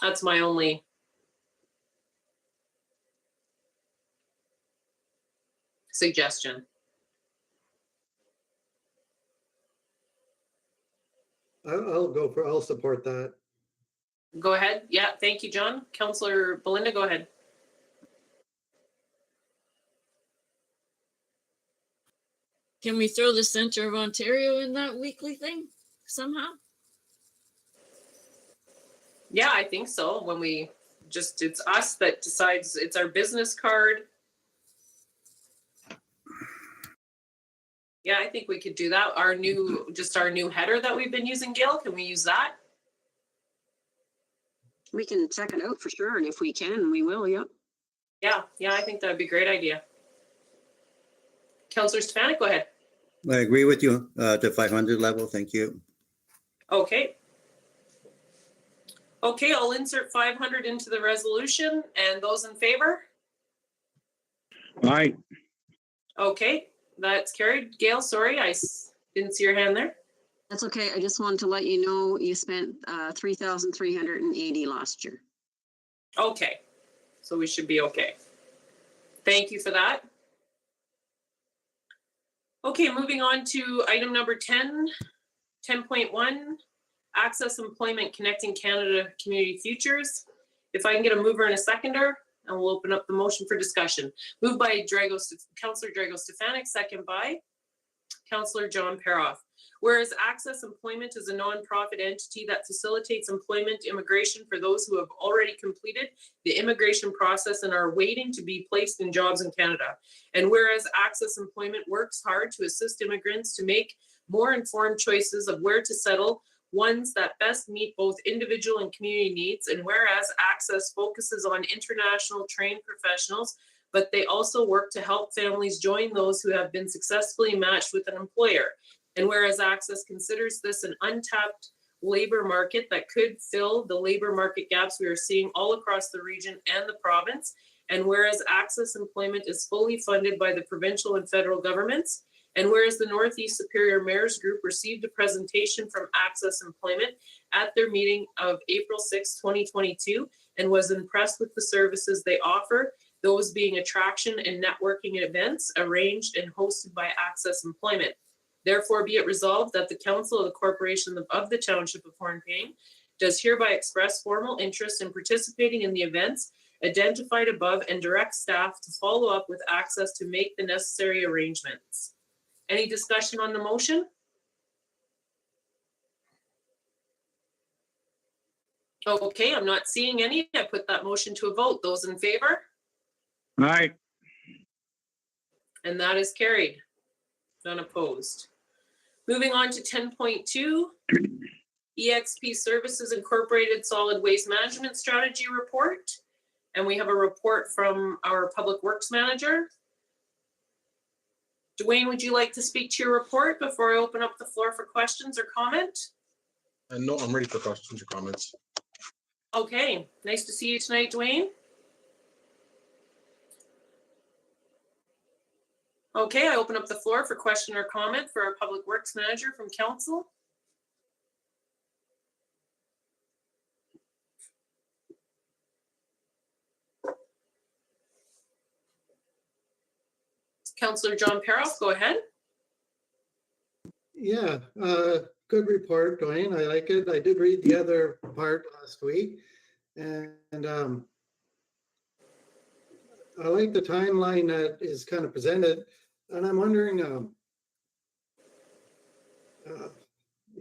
Speaker 1: That's my only suggestion.
Speaker 7: I'll support that.
Speaker 1: Go ahead. Yeah, thank you, John. Councillor Belinda, go ahead.
Speaker 6: Can we throw the Center of Ontario in that weekly thing somehow?
Speaker 1: Yeah, I think so. When we just, it's us that decides, it's our business card. Yeah, I think we could do that. Our new header that we've been using, Gail, can we use that?
Speaker 8: We can check it out for sure, and if we can, we will, yep.
Speaker 1: Yeah, I think that'd be a great idea. Councillor Stefanik, go ahead.
Speaker 4: I agree with you, the 500 level. Thank you.
Speaker 1: Okay. Okay, I'll insert 500 into the resolution, and those in favor?
Speaker 3: Aye.
Speaker 1: Okay, that's carried. Gail, sorry, didn't see your hand there.
Speaker 8: That's okay. I just wanted to let you know you spent 3,380 last year.
Speaker 1: Okay, so we should be okay. Thank you for that. Okay, moving on to item number 10, 10.1, Access Employment Connecting Canada Community Futures. If I can get a mover and a seconder, and we'll open up the motion for discussion. Moved by Councillor Drago Stefanik, second by Councillor John Paroff. Whereas Access Employment is a non-profit entity that facilitates employment immigration for those who have already completed the immigration process and are waiting to be placed in jobs in Canada. And whereas Access Employment works hard to assist immigrants to make more informed choices of where to settle, ones that best meet both individual and community needs, and whereas Access focuses on international trained professionals, but they also work to help families join those who have been successfully matched with an employer. And whereas Access considers this an untapped labor market that could fill the labor market gaps we are seeing all across the region and the province, and whereas Access Employment is fully funded by the provincial and federal governments, and whereas the Northeast Superior Mayor's Group received a presentation from Access Employment at their meeting of April 6, 2022, and was impressed with the services they offer, those being attraction and networking events arranged and hosted by Access Employment. Therefore, be it resolved that the Council of the Corporation of the Township of Hornepayne does hereby express formal interest in participating in the events identified above and direct staff to follow up with Access to make the necessary arrangements. Any discussion on the motion? Okay, I'm not seeing any. I put that motion to a vote. Those in favor?
Speaker 3: Aye.
Speaker 1: And that is carried. None opposed. Moving on to 10.2, EXP Services Incorporated Solid Waste Management Strategy Report. And we have a report from our Public Works Manager. Dwayne, would you like to speak to your report before I open up the floor for questions or comment?
Speaker 9: No, I'm ready for questions or comments.
Speaker 1: Okay, nice to see you tonight, Dwayne. Okay, I open up the floor for question or comment for our Public Works Manager from Council. Councillor John Paroff, go ahead.
Speaker 7: Yeah, good report, Dwayne. I like it. I did read the other part last week, and I like the timeline that is kind of presented. And I'm wondering,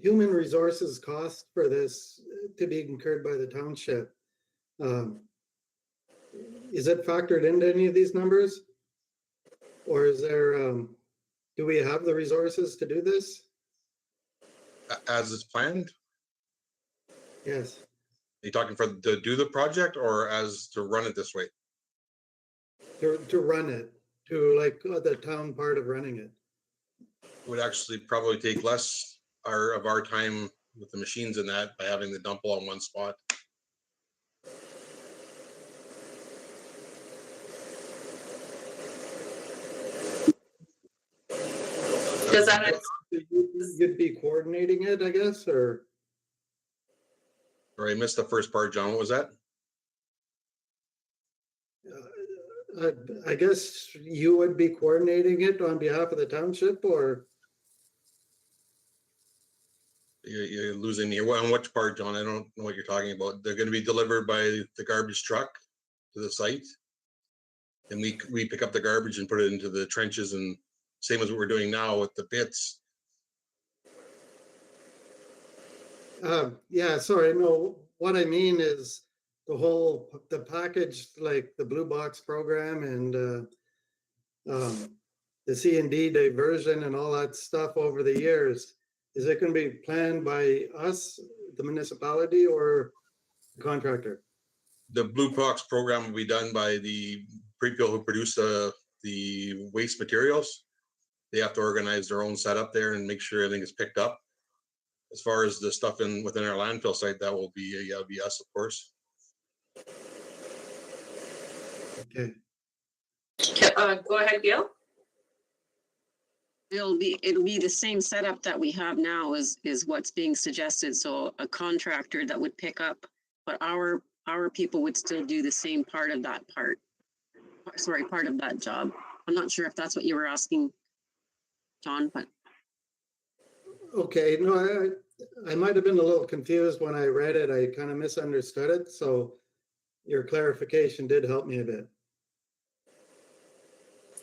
Speaker 7: human resources cost for this to be incurred by the township. Is it factored into any of these numbers? Or is there, do we have the resources to do this?
Speaker 9: As it's planned?
Speaker 7: Yes.
Speaker 9: Are you talking for to do the project or as to run it this way?
Speaker 7: To run it, to like the town part of running it.
Speaker 9: It would actually probably take less of our time with the machines and that by having the dump all in one spot.
Speaker 1: Does that,
Speaker 7: You'd be coordinating it, I guess, or?
Speaker 9: Or I missed the first part, John. What was that?
Speaker 7: I guess you would be coordinating it on behalf of the township, or?
Speaker 9: You're losing me. On which part, John? I don't know what you're talking about. They're going to be delivered by the garbage truck to the site. And we pick up the garbage and put it into the trenches, and same as what we're doing now with the pits.
Speaker 7: Yeah, sorry, no, what I mean is the package, like the Blue Box program and the C&D diversion and all that stuff over the years. Is it going to be planned by us, the municipality, or the contractor?
Speaker 9: The Blue Box program will be done by the people who produce the waste materials. they have to organize their own setup there and make sure everything is picked up. As far as the stuff within our landfill site, that will be us, of course.
Speaker 7: Okay.
Speaker 1: Go ahead, Gail.
Speaker 8: It'll be the same setup that we have now is what's being suggested. So a contractor that would pick up, but our people would still do the same part of that job. I'm not sure if that's what you were asking, John, but.
Speaker 7: Okay, no, I might have been a little confused when I read it. I kind of misunderstood it. So your clarification did help me a bit.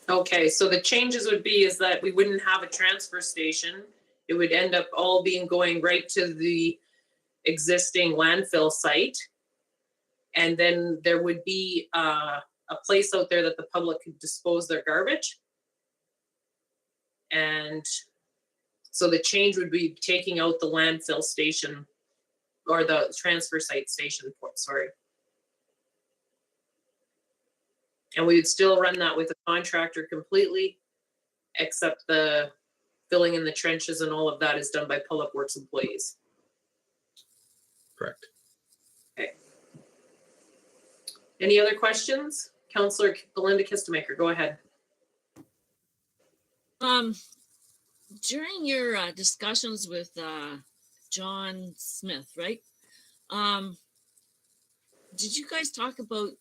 Speaker 1: Okay, so the changes would be is that we wouldn't have a transfer station. It would end up all going right to the existing landfill site. And then there would be a place out there that the public could dispose their garbage. And so the change would be taking out the landfill station or the transfer site station, sorry. And we would still run that with a contractor completely, except the filling in the trenches and all of that is done by Public Works employees.
Speaker 9: Correct.
Speaker 1: Okay. Any other questions? Councillor Belinda Kistemaker, go ahead.
Speaker 6: During your discussions with John Smith, right? Did you guys talk about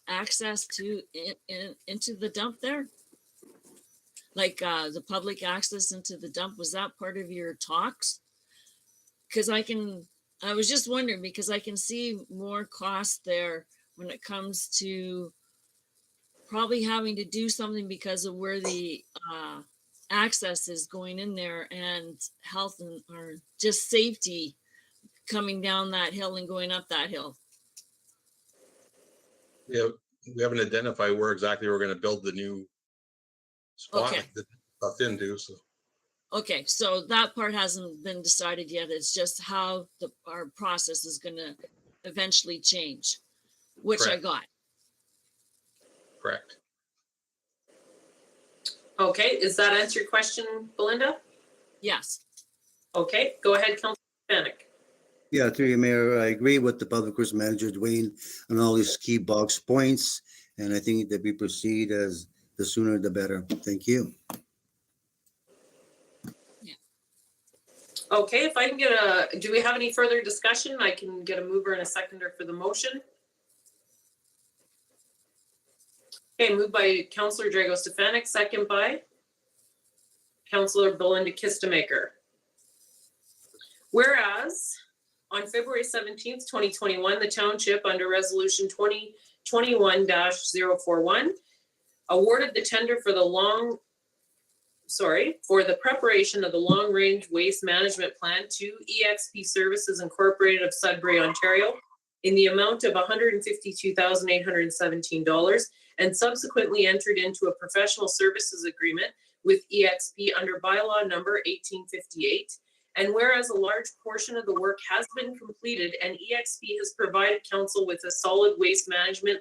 Speaker 6: access to into the dump there? Like the public access into the dump, was that part of your talks? Because I was just wondering, because I can see more cost there when it comes to probably having to do something because of where the access is going in there, and health or just safety coming down that hill and going up that hill.
Speaker 9: Yeah, we haven't identified where exactly we're going to build the new spot
Speaker 6: Okay.
Speaker 9: that stuff into. So
Speaker 6: Okay, so that part hasn't been decided yet. It's just how our process is going to eventually change, which I
Speaker 9: Correct.
Speaker 6: got.
Speaker 9: Correct.
Speaker 1: Okay, does that answer your question, Belinda?
Speaker 6: Yes.
Speaker 1: Okay, go ahead, Councillor Panic.
Speaker 4: Yeah, through you, Mayor, I agree with the Public Works Manager, Dwayne, on all these key box points. And I think that we proceed as the sooner the better. Thank you.
Speaker 1: Okay, if I can get do we have any further discussion? I can get a mover and a seconder for the motion. Okay, moved by Councillor Drago Stefanik, second by Councillor Belinda Kistemaker. Whereas on February 17th, 2021, the Township under Resolution 2021-041 awarded the tender for the preparation of the long-range waste management plan to EXP Services Incorporated of Sudbury, Ontario, in the amount of $152,817, and subsequently entered into a professional services agreement with EXP under bylaw number 1858. And whereas a large portion of the work has been completed and EXP has provided council with a solid waste management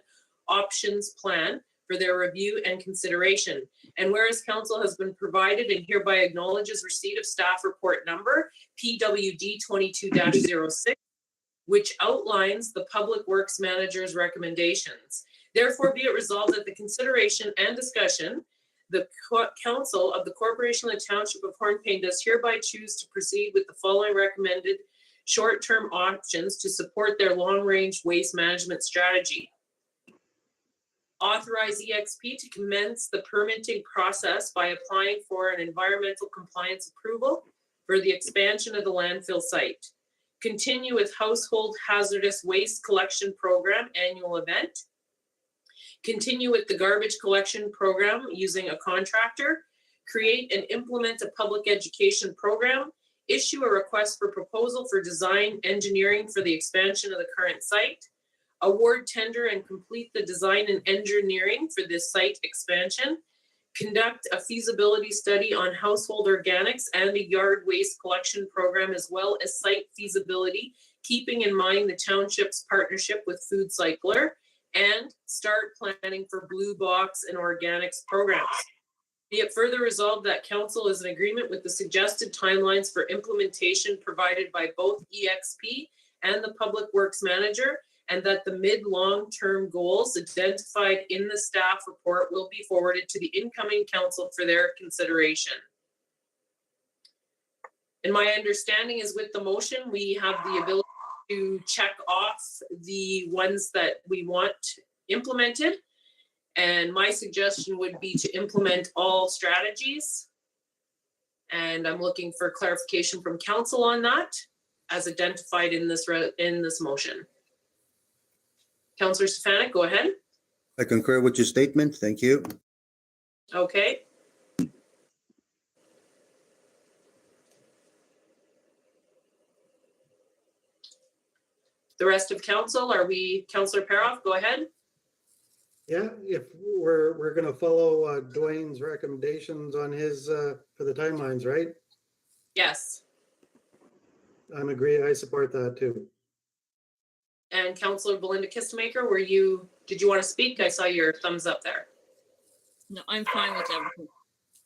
Speaker 1: options plan for their review and consideration. And whereas council has been provided and hereby acknowledges receipt of staff report number PWD 22-06, which outlines the Public Works Manager's recommendations. Therefore, be it resolved that the consideration and discussion, the Council of the Corporation of the Township of Hornepayne does hereby choose to proceed with the following recommended short-term options to support their long-range waste management strategy. Authorize EXP to commence the permitting process by applying for an environmental compliance approval for the expansion of the landfill site. Continue with household hazardous waste collection program annual event. Continue with the garbage collection program using a contractor. Create and implement a public education program. Issue a request for proposal for design engineering for the expansion of the current site. Award tender and complete the design and engineering for this site expansion. Conduct a feasibility study on household organics and a yard waste collection program, as well as site feasibility, keeping in mind the township's partnership with Food Cycler, and start planning for blue box and organics programs. Be it further resolved that council is in agreement with the suggested timelines for implementation provided by both EXP and the Public Works Manager, and that the mid-long-term goals identified in the staff report will be forwarded to the incoming council for their consideration. And my understanding is with the motion, we have the ability to check off the ones that we want implemented. And my suggestion would be to implement all strategies. And I'm looking for clarification from council on that as identified in this motion. Councillor Stefanik, go ahead.
Speaker 4: I concur with your statement. Thank you.
Speaker 1: Okay. The rest of council, are we, Councillor Paroff, go ahead.
Speaker 7: Yeah, if we're gonna follow Dwayne's recommendations on his for the timelines, right?
Speaker 1: Yes.
Speaker 7: I support that too.
Speaker 1: And Councillor Belinda Kistemaker, did you want to speak? I saw your thumbs up there.
Speaker 6: No, I'm fine with everything.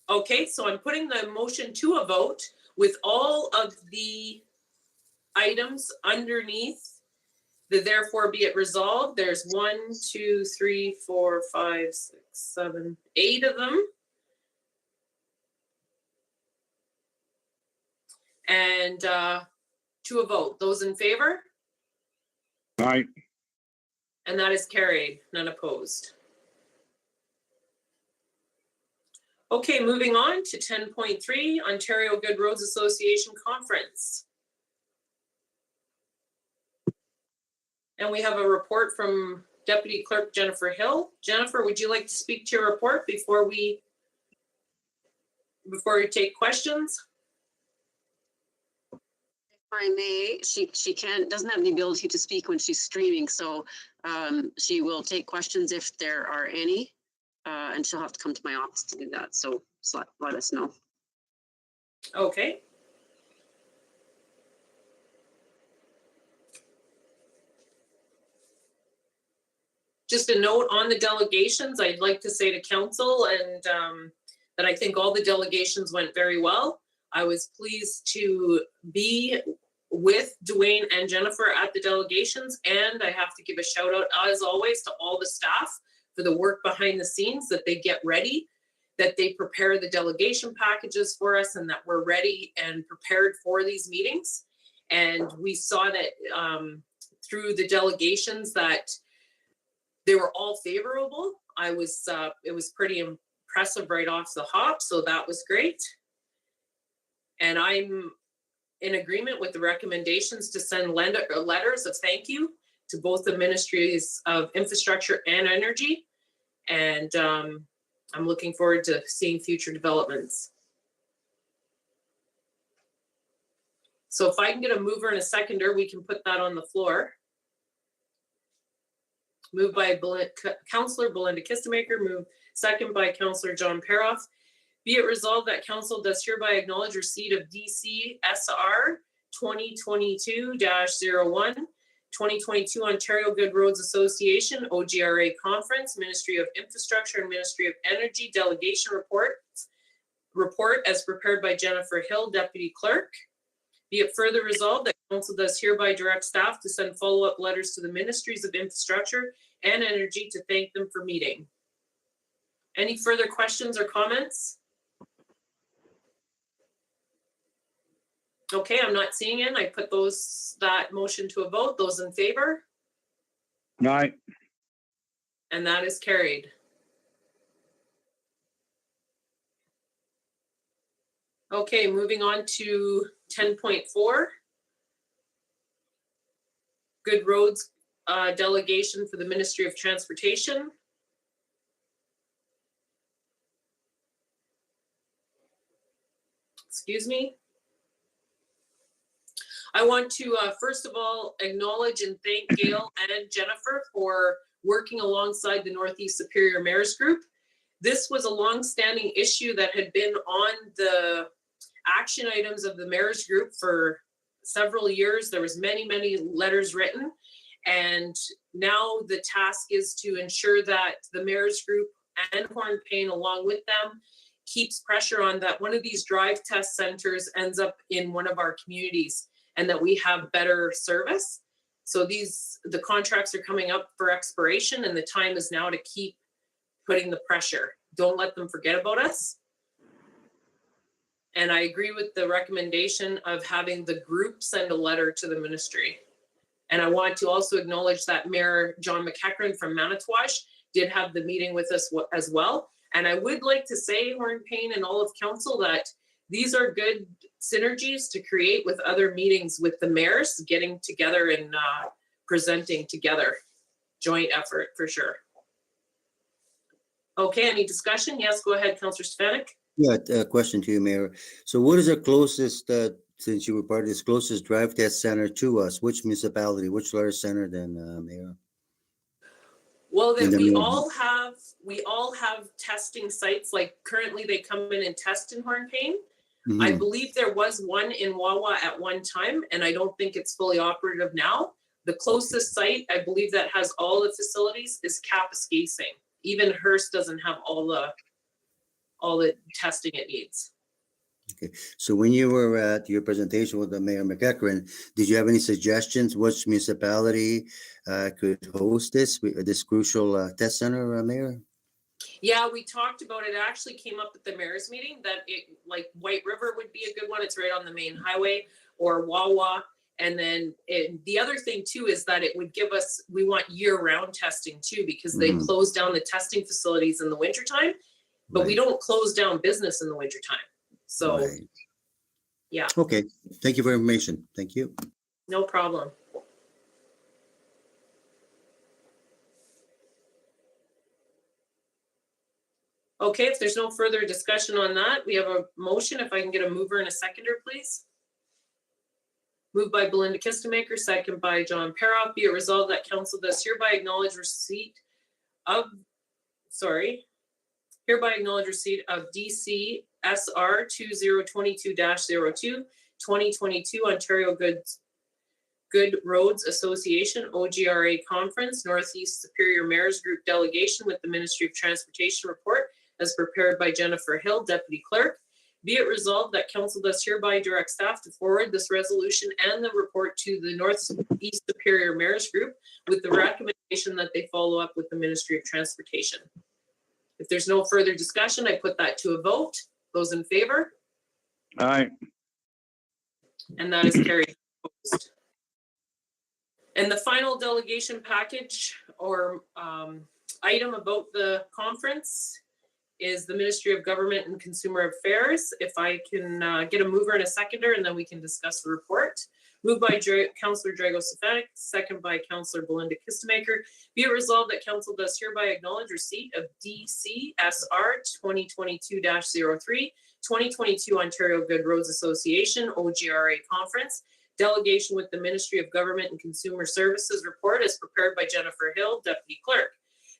Speaker 1: Okay, so I'm putting the motion to a vote with all of the items underneath the therefore be it resolved. There's 1, 2, 3, 4, 5, 6, 7, 8 of them. And to a vote. Those in favor?
Speaker 3: Aye.
Speaker 1: And that is carried, none opposed. Okay, moving on to 10.3, Ontario Good Roads Association Conference. And we have a report from Deputy Clerk Jennifer Hill. Jennifer, would you like to speak to your report before we take questions?
Speaker 8: If I may, she doesn't have the ability to speak when she's streaming, so she will take questions if there are any, and she'll have to come to my office to do that. So let us know.
Speaker 1: Okay. Just a note on the delegations, I'd like to say to council and that I think all the delegations went very well. I was pleased to be with Dwayne and Jennifer at the delegations, and I have to give a shout out as always to all the staff for the work behind the scenes that they get ready, that they prepare the delegation packages for us, and that we're ready and prepared for these meetings. And we saw that through the delegations that they were all favorable. It was pretty impressive right off the hop, so that was great. And I'm in agreement with the recommendations to send letters of thank you to both the Ministries of Infrastructure and Energy. And I'm looking forward to seeing future developments. So if I can get a mover and a seconder, we can put that on the floor. Moved by Councillor Belinda Kistemaker, moved second by Councillor John Paroff. Be it resolved that council does hereby acknowledge receipt of DCSR 2022-01, 2022 Ontario Good Roads Association, OGRA Conference, Ministry of Infrastructure and Ministry of Energy Delegation report as prepared by Jennifer Hill, Deputy Clerk. Be it further resolved that council does hereby direct staff to send follow-up letters to the Ministries of Infrastructure and Energy to thank them for meeting. Any further questions or comments? Okay, I'm not seeing it. I put that motion to a vote. Those in favor?
Speaker 3: Aye.
Speaker 1: And that is carried. Okay, moving on to 10.4. Good Roads delegation for the Ministry of Transportation. Excuse me. I want to first of all acknowledge and thank Gail and Jennifer for working alongside the Northeast Superior Mayor's Group. This was a long-standing issue that had been on the action items of the Mayor's Group for several years. There was many letters written, and now the task is to ensure that the Mayor's Group and Hornepayne along with them keeps pressure on that one of these drive test centers ends up in one of our communities and that we have better service. So the contracts are coming up for expiration and the time is now to keep putting the pressure. Don't let them forget about us. And I agree with the recommendation of having the group send a letter to the ministry. And I want to also acknowledge that Mayor John McEachran from Manitowoc did have the meeting with us as well. And I would like to say, Hornepayne and all of council, that these are good synergies to create with other meetings with the mayors getting together and presenting together. Joint effort for sure. Okay, any discussion? Yes, go ahead, Councillor Stefanik.
Speaker 4: Yeah, a question to you, Mayor. So what is the closest, since you were part of this, closest drive test center to us? Which municipality, which large center then, Mayor?
Speaker 1: Well, that
Speaker 4: In the
Speaker 1: we
Speaker 4: middle.
Speaker 1: all have testing sites. Like currently they come in and test in Hornepayne.
Speaker 4: Mhm.
Speaker 1: I believe there was one in Wawa at one time, and I don't think it's fully operative now. The closest site, I believe, that has all the facilities is Kapuskasing. Even Hearst doesn't have all the testing it needs.
Speaker 4: Okay, so when you were at your presentation with the Mayor McEachran, did you have any suggestions which municipality could host this crucial test center, Mayor?
Speaker 1: Yeah, we talked about it. It actually came up at the mayor's meeting that like White River would be a good one. It's right on the main highway, or Wawa. And then the other thing too is that it would give us, we want year-round testing too, because they close down the testing facilities in the wintertime, but we don't close down business in the wintertime. So,
Speaker 4: Right.
Speaker 1: Yeah.
Speaker 4: Okay, thank you for information. Thank you.
Speaker 1: No problem. Okay, if there's no further discussion on that, we have a motion. If I can get a mover and a seconder, please. Moved by Belinda Kistemaker, second by John Paroff. Be it resolved that council does hereby acknowledge receipt of DC SR 2022-02, 2022 Ontario Good Roads Association OGRA Conference Northeast Superior Mayors Group Delegation with the Ministry of Transportation report as prepared by Jennifer Hill, Deputy Clerk. Be it resolved that council does hereby direct staff to forward this resolution and the report to the Northeast Superior Mayors Group with the recommendation that they follow up with the Ministry of Transportation. If there's no further discussion, I put that to a vote. Those in favor?
Speaker 3: Aye.
Speaker 1: And that is carried. And the final delegation package or item about the conference is the Ministry of Government and Consumer Affairs. If I can get a mover and a seconder, and then we can discuss the report. Moved by Councillor Drago Stefanik, second by Councillor Belinda Kistemaker. Be it resolved that council does hereby acknowledge receipt of DCSR 2022-03, 2022 Ontario Good Roads Association OGRA Conference delegation with the Ministry of Government and Consumer Services report as prepared by Jennifer Hill, Deputy Clerk.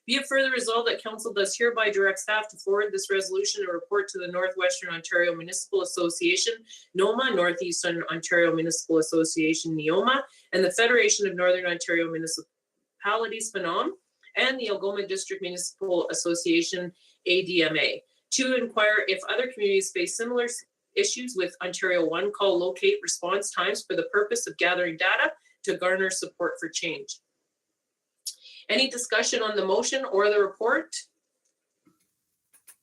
Speaker 1: Be it further resolved that council does hereby direct staff to forward this resolution and report to the Northwestern Ontario Municipal Association, NOMA, Northeastern Ontario Municipal Association, NEOMA, and the Federation of Northern Ontario Municipalities, FNOM, and the Algoma District Municipal Association, ADMA, to inquire if other communities face similar issues with Ontario One Call Locate response times for the purpose of gathering data to garner support for change. Any discussion on the motion or the report?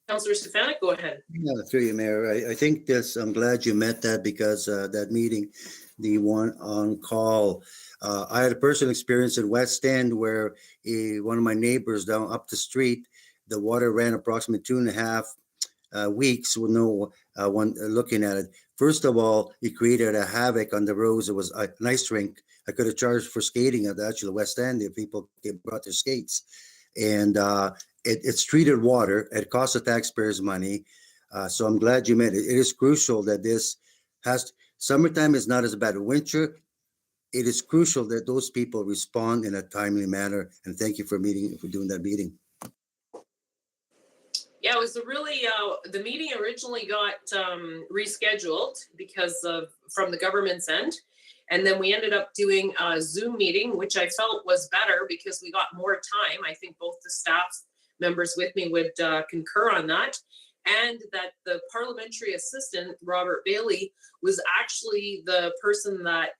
Speaker 1: Councillor Stefanik, go ahead.
Speaker 4: Yeah, through you, Mayor. I think this, I'm glad you met that because that meeting, the one on call, I had a personal experience in West End where one of my neighbors down up the street, the water ran approximately 2.5 weeks with no one looking at it. First of all, it created a havoc on the roads. It was an ice rink. I could have charged for skating at the actual West End if people brought their skates. And it's treated water. It costs the taxpayers money. So I'm glad you met it. It is crucial that this summertime is not as bad as winter. It is crucial that those people respond in a timely manner. And thank you for doing that meeting.
Speaker 1: Yeah, it was the meeting originally got rescheduled because from the government's end. And then we ended up doing a Zoom meeting, which I felt was better because we got more time. I think both the staff members with me would concur on that. and that the parliamentary assistant, Robert Bailey, was actually the person that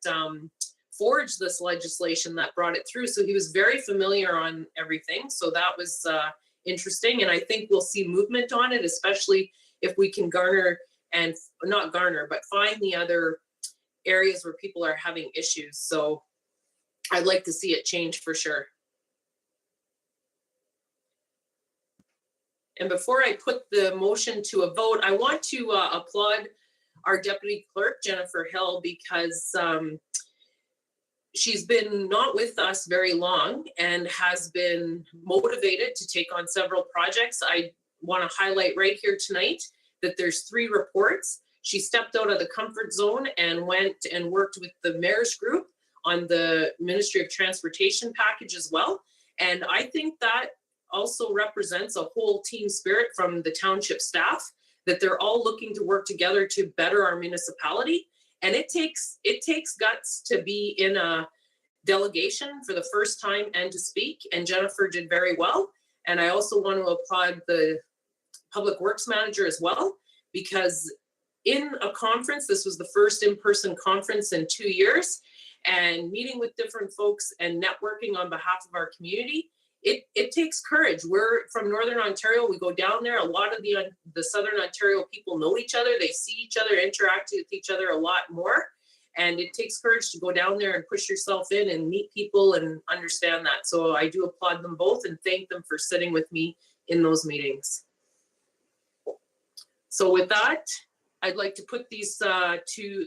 Speaker 1: forged this legislation that brought it through. So he was very familiar on everything. So that was interesting. And I think we'll see movement on it, especially if we can garner and not garner, but find the other areas where people are having issues. So I'd like to see it change for sure. And before I put the motion to a vote, I want to applaud our deputy clerk, Jennifer Hill, because she's been not with us very long and has been motivated to take on several projects. I want to highlight right here tonight that there's 3 reports. She stepped out of the comfort zone and went and worked with the mayor's group on the Ministry of Transportation package as well. And I think that also represents a whole team spirit from the township staff, that they're all looking to work together to better our municipality. And it takes guts to be in a delegation for the first time and to speak. And Jennifer did very well. And I also want to applaud the public works manager as well, because in a conference, this was the first in-person conference in 2 years, and meeting with different folks and networking on behalf of our community, it takes courage. We're from Northern Ontario. We go down there. A lot of the Southern Ontario people know each other. They see each other, interact with each other a lot more. And it takes courage to go down there and push yourself in and meet people and understand that. So I do applaud them both and thank them for sitting with me in those meetings. So with that, I'd like to put these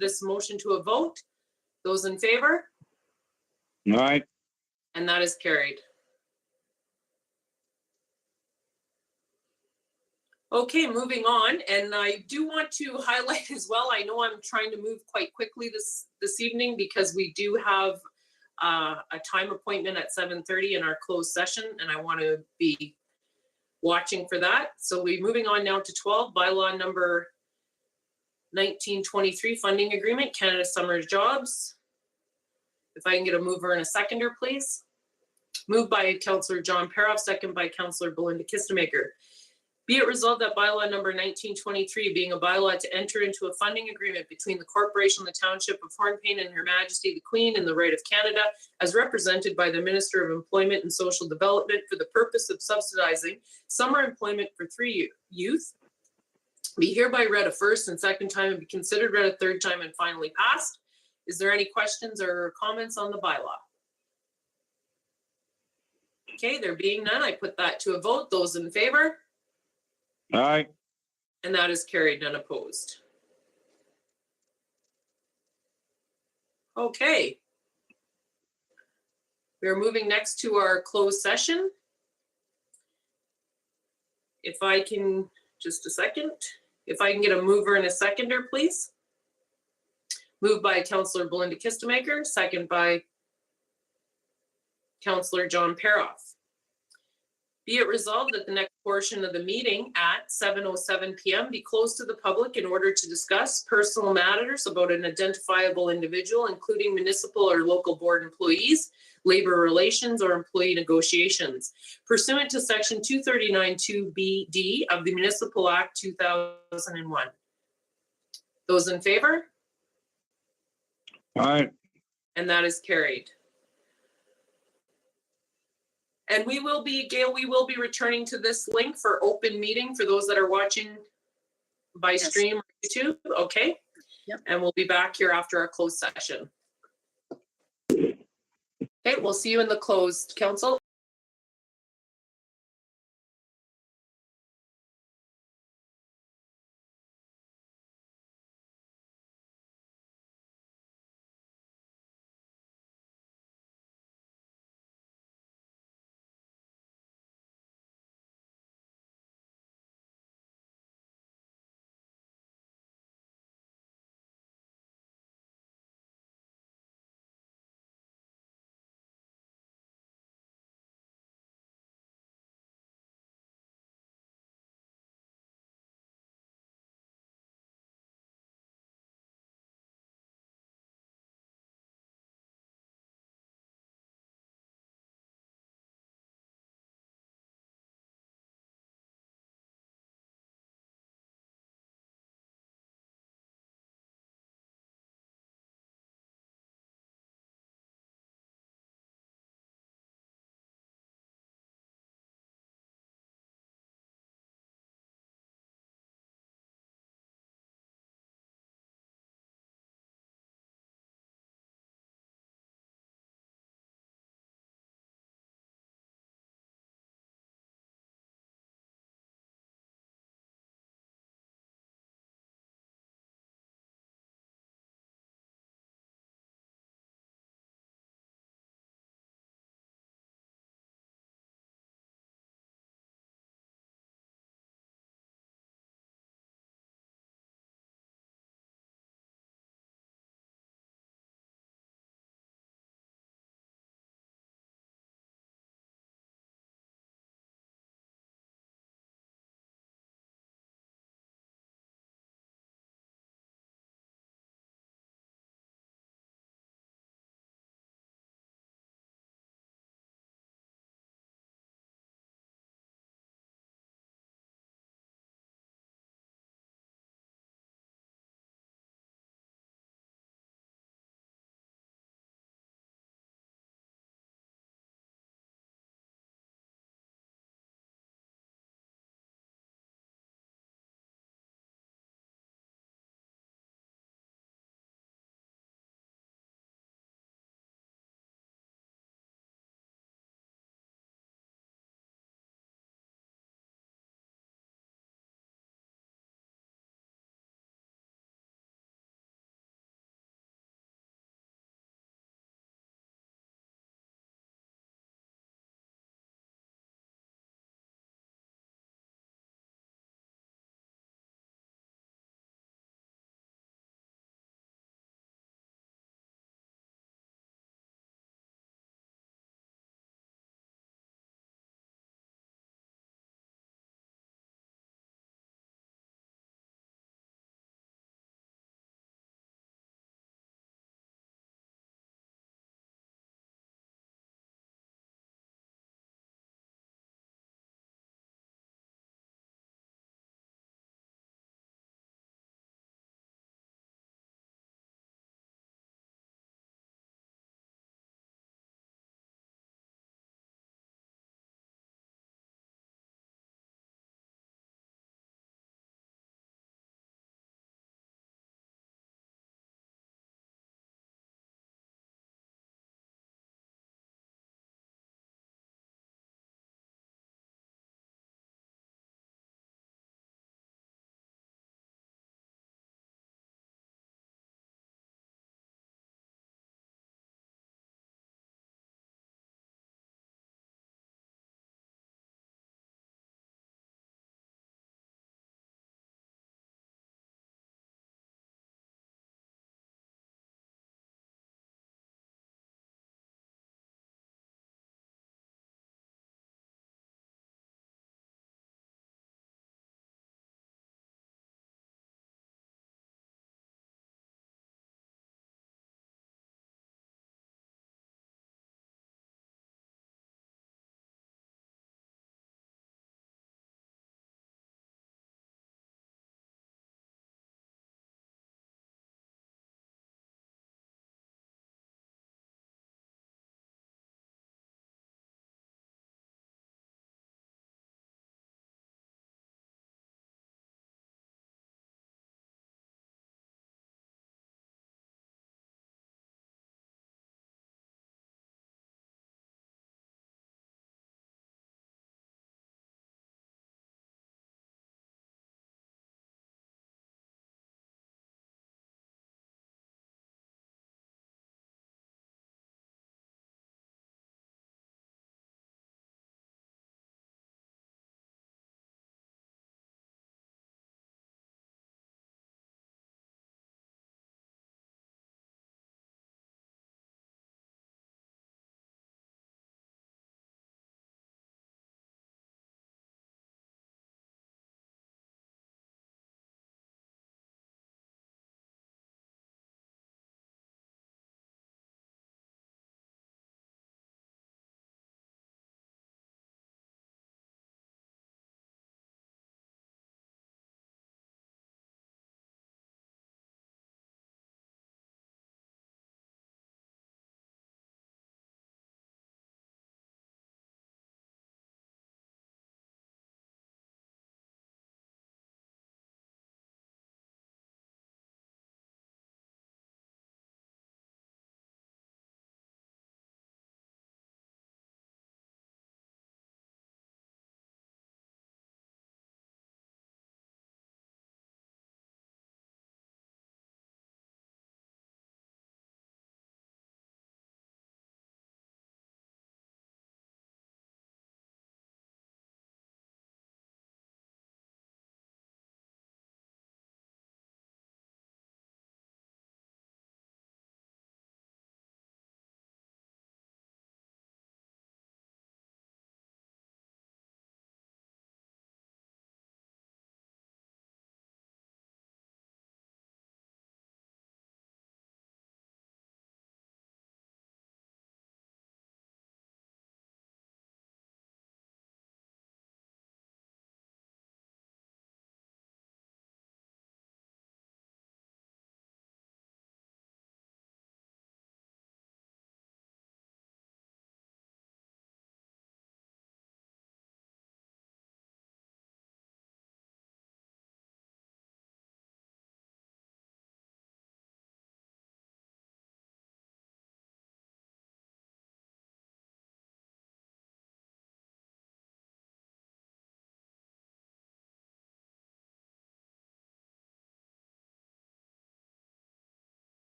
Speaker 1: this motion to a vote. Those in favor?
Speaker 3: All right.
Speaker 1: And that is carried. Okay, moving on, and I do want to highlight as well, I know I'm trying to move quite quickly this evening because we do have a time appointment at 7:30 in our closed session, and I want to be watching for that. So we're moving on now to 12, bylaw number 1923, funding agreement, Canada Summer Jobs. If I can get a mover and a seconder, please. Moved by Councillor John Paroff, second by Councillor Belinda Kistemaker. Be it resolved that bylaw number 1923, being a bylaw to enter into a funding agreement between the corporation, the Township of Hornepayne, and Her Majesty the Queen in the right of Canada, as represented by the Minister of Employment and Social Development, for the purpose of subsidizing summer employment for 3 youth, be hereby read a first and second time and be considered read a third time and finally passed. Is there any questions or comments on the bylaw? Okay, there being none, I put that to a vote. Those in favor?
Speaker 3: Aye.
Speaker 1: And that is carried, none opposed. Okay. We're moving next to our closed session. If I can, just a second, if I can get a mover and a seconder, please. Moved by Councillor Belinda Kistemaker, second by Councillor John Paroff. Be it resolved that the next portion of the meeting at 7:07 p.m. be closed to the public in order to discuss personal matters about an identifiable individual, including municipal or local board employees, labor relations, or employee negotiations, pursuant to section 239(2)(b)(d) of the Municipal Act 2001. Those in favor?
Speaker 3: Aye.
Speaker 1: And that is carried. And we will be, Gail, we will be returning to this link for open meeting for those that are watching by stream or YouTube, okay?
Speaker 10: Yep.
Speaker 1: And we'll be back here after our closed session. Okay, we'll see you in the closed, council.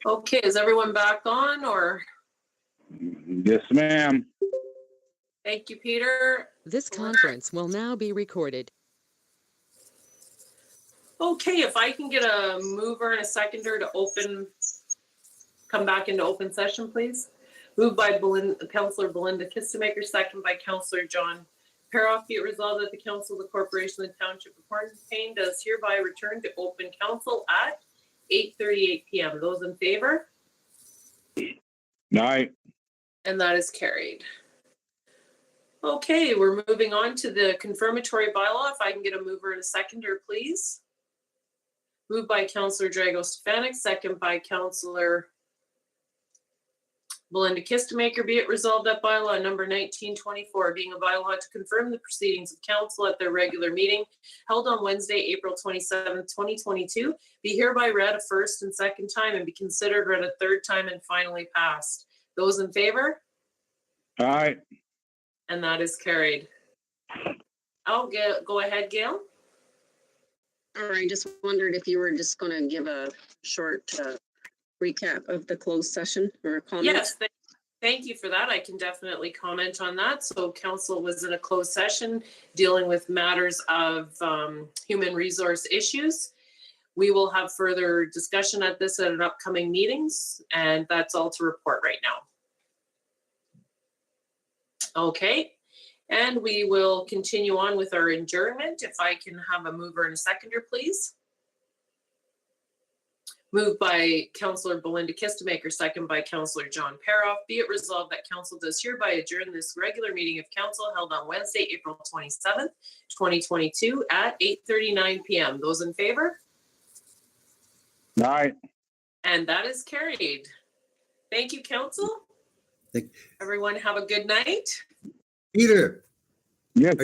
Speaker 1: Okay, is everyone back on or?
Speaker 3: Yes, ma'am.
Speaker 1: Thank you, Peter.
Speaker 2: This conference will now be recorded.
Speaker 1: Okay, if I can get a mover and a seconder to come back into open session, please. Moved by Councillor Belinda Kistemaker, second by Councillor John Paroff. Be it resolved that the Council of the Corporation of the Township of Hornepayne does hereby return to open council at 8:38 p.m. Those in favor?
Speaker 3: Aye.
Speaker 1: And that is carried. Okay, we're moving on to the confirmatory bylaw. If I can get a mover and a seconder, please. Moved by Councillor Drago Stefanik, second by Councillor Belinda Kistemaker. Be it resolved that bylaw number 1924, being a bylaw to confirm the proceedings of council at their regular meeting held on Wednesday, April 27th, 2022, be hereby read a first and second time and be considered read a third time and finally passed. Those in favor?
Speaker 3: Aye.
Speaker 1: And that is carried. I'll go ahead, Gail.
Speaker 8: All right, just wondered if you were just going to give a short recap of the closed session or comments.
Speaker 1: Yes, thank you for that. I can definitely comment on that. So council was in a closed session dealing with matters of human resource issues. We will have further discussion at this at upcoming meetings, and that's all to report right now. Okay, and we will continue on with our adjournment. If I can have a mover and a seconder, please. Moved by Councillor Belinda Kistemaker, second by Councillor John Paroff. Be it resolved that council does hereby adjourn this regular meeting of council held on Wednesday, April 27th, 2022 at 8:39 p.m. Those in favor?
Speaker 3: Aye.
Speaker 1: And that is carried. Thank you, council. Everyone have a good night.
Speaker 4: Peter.
Speaker 3: Yes.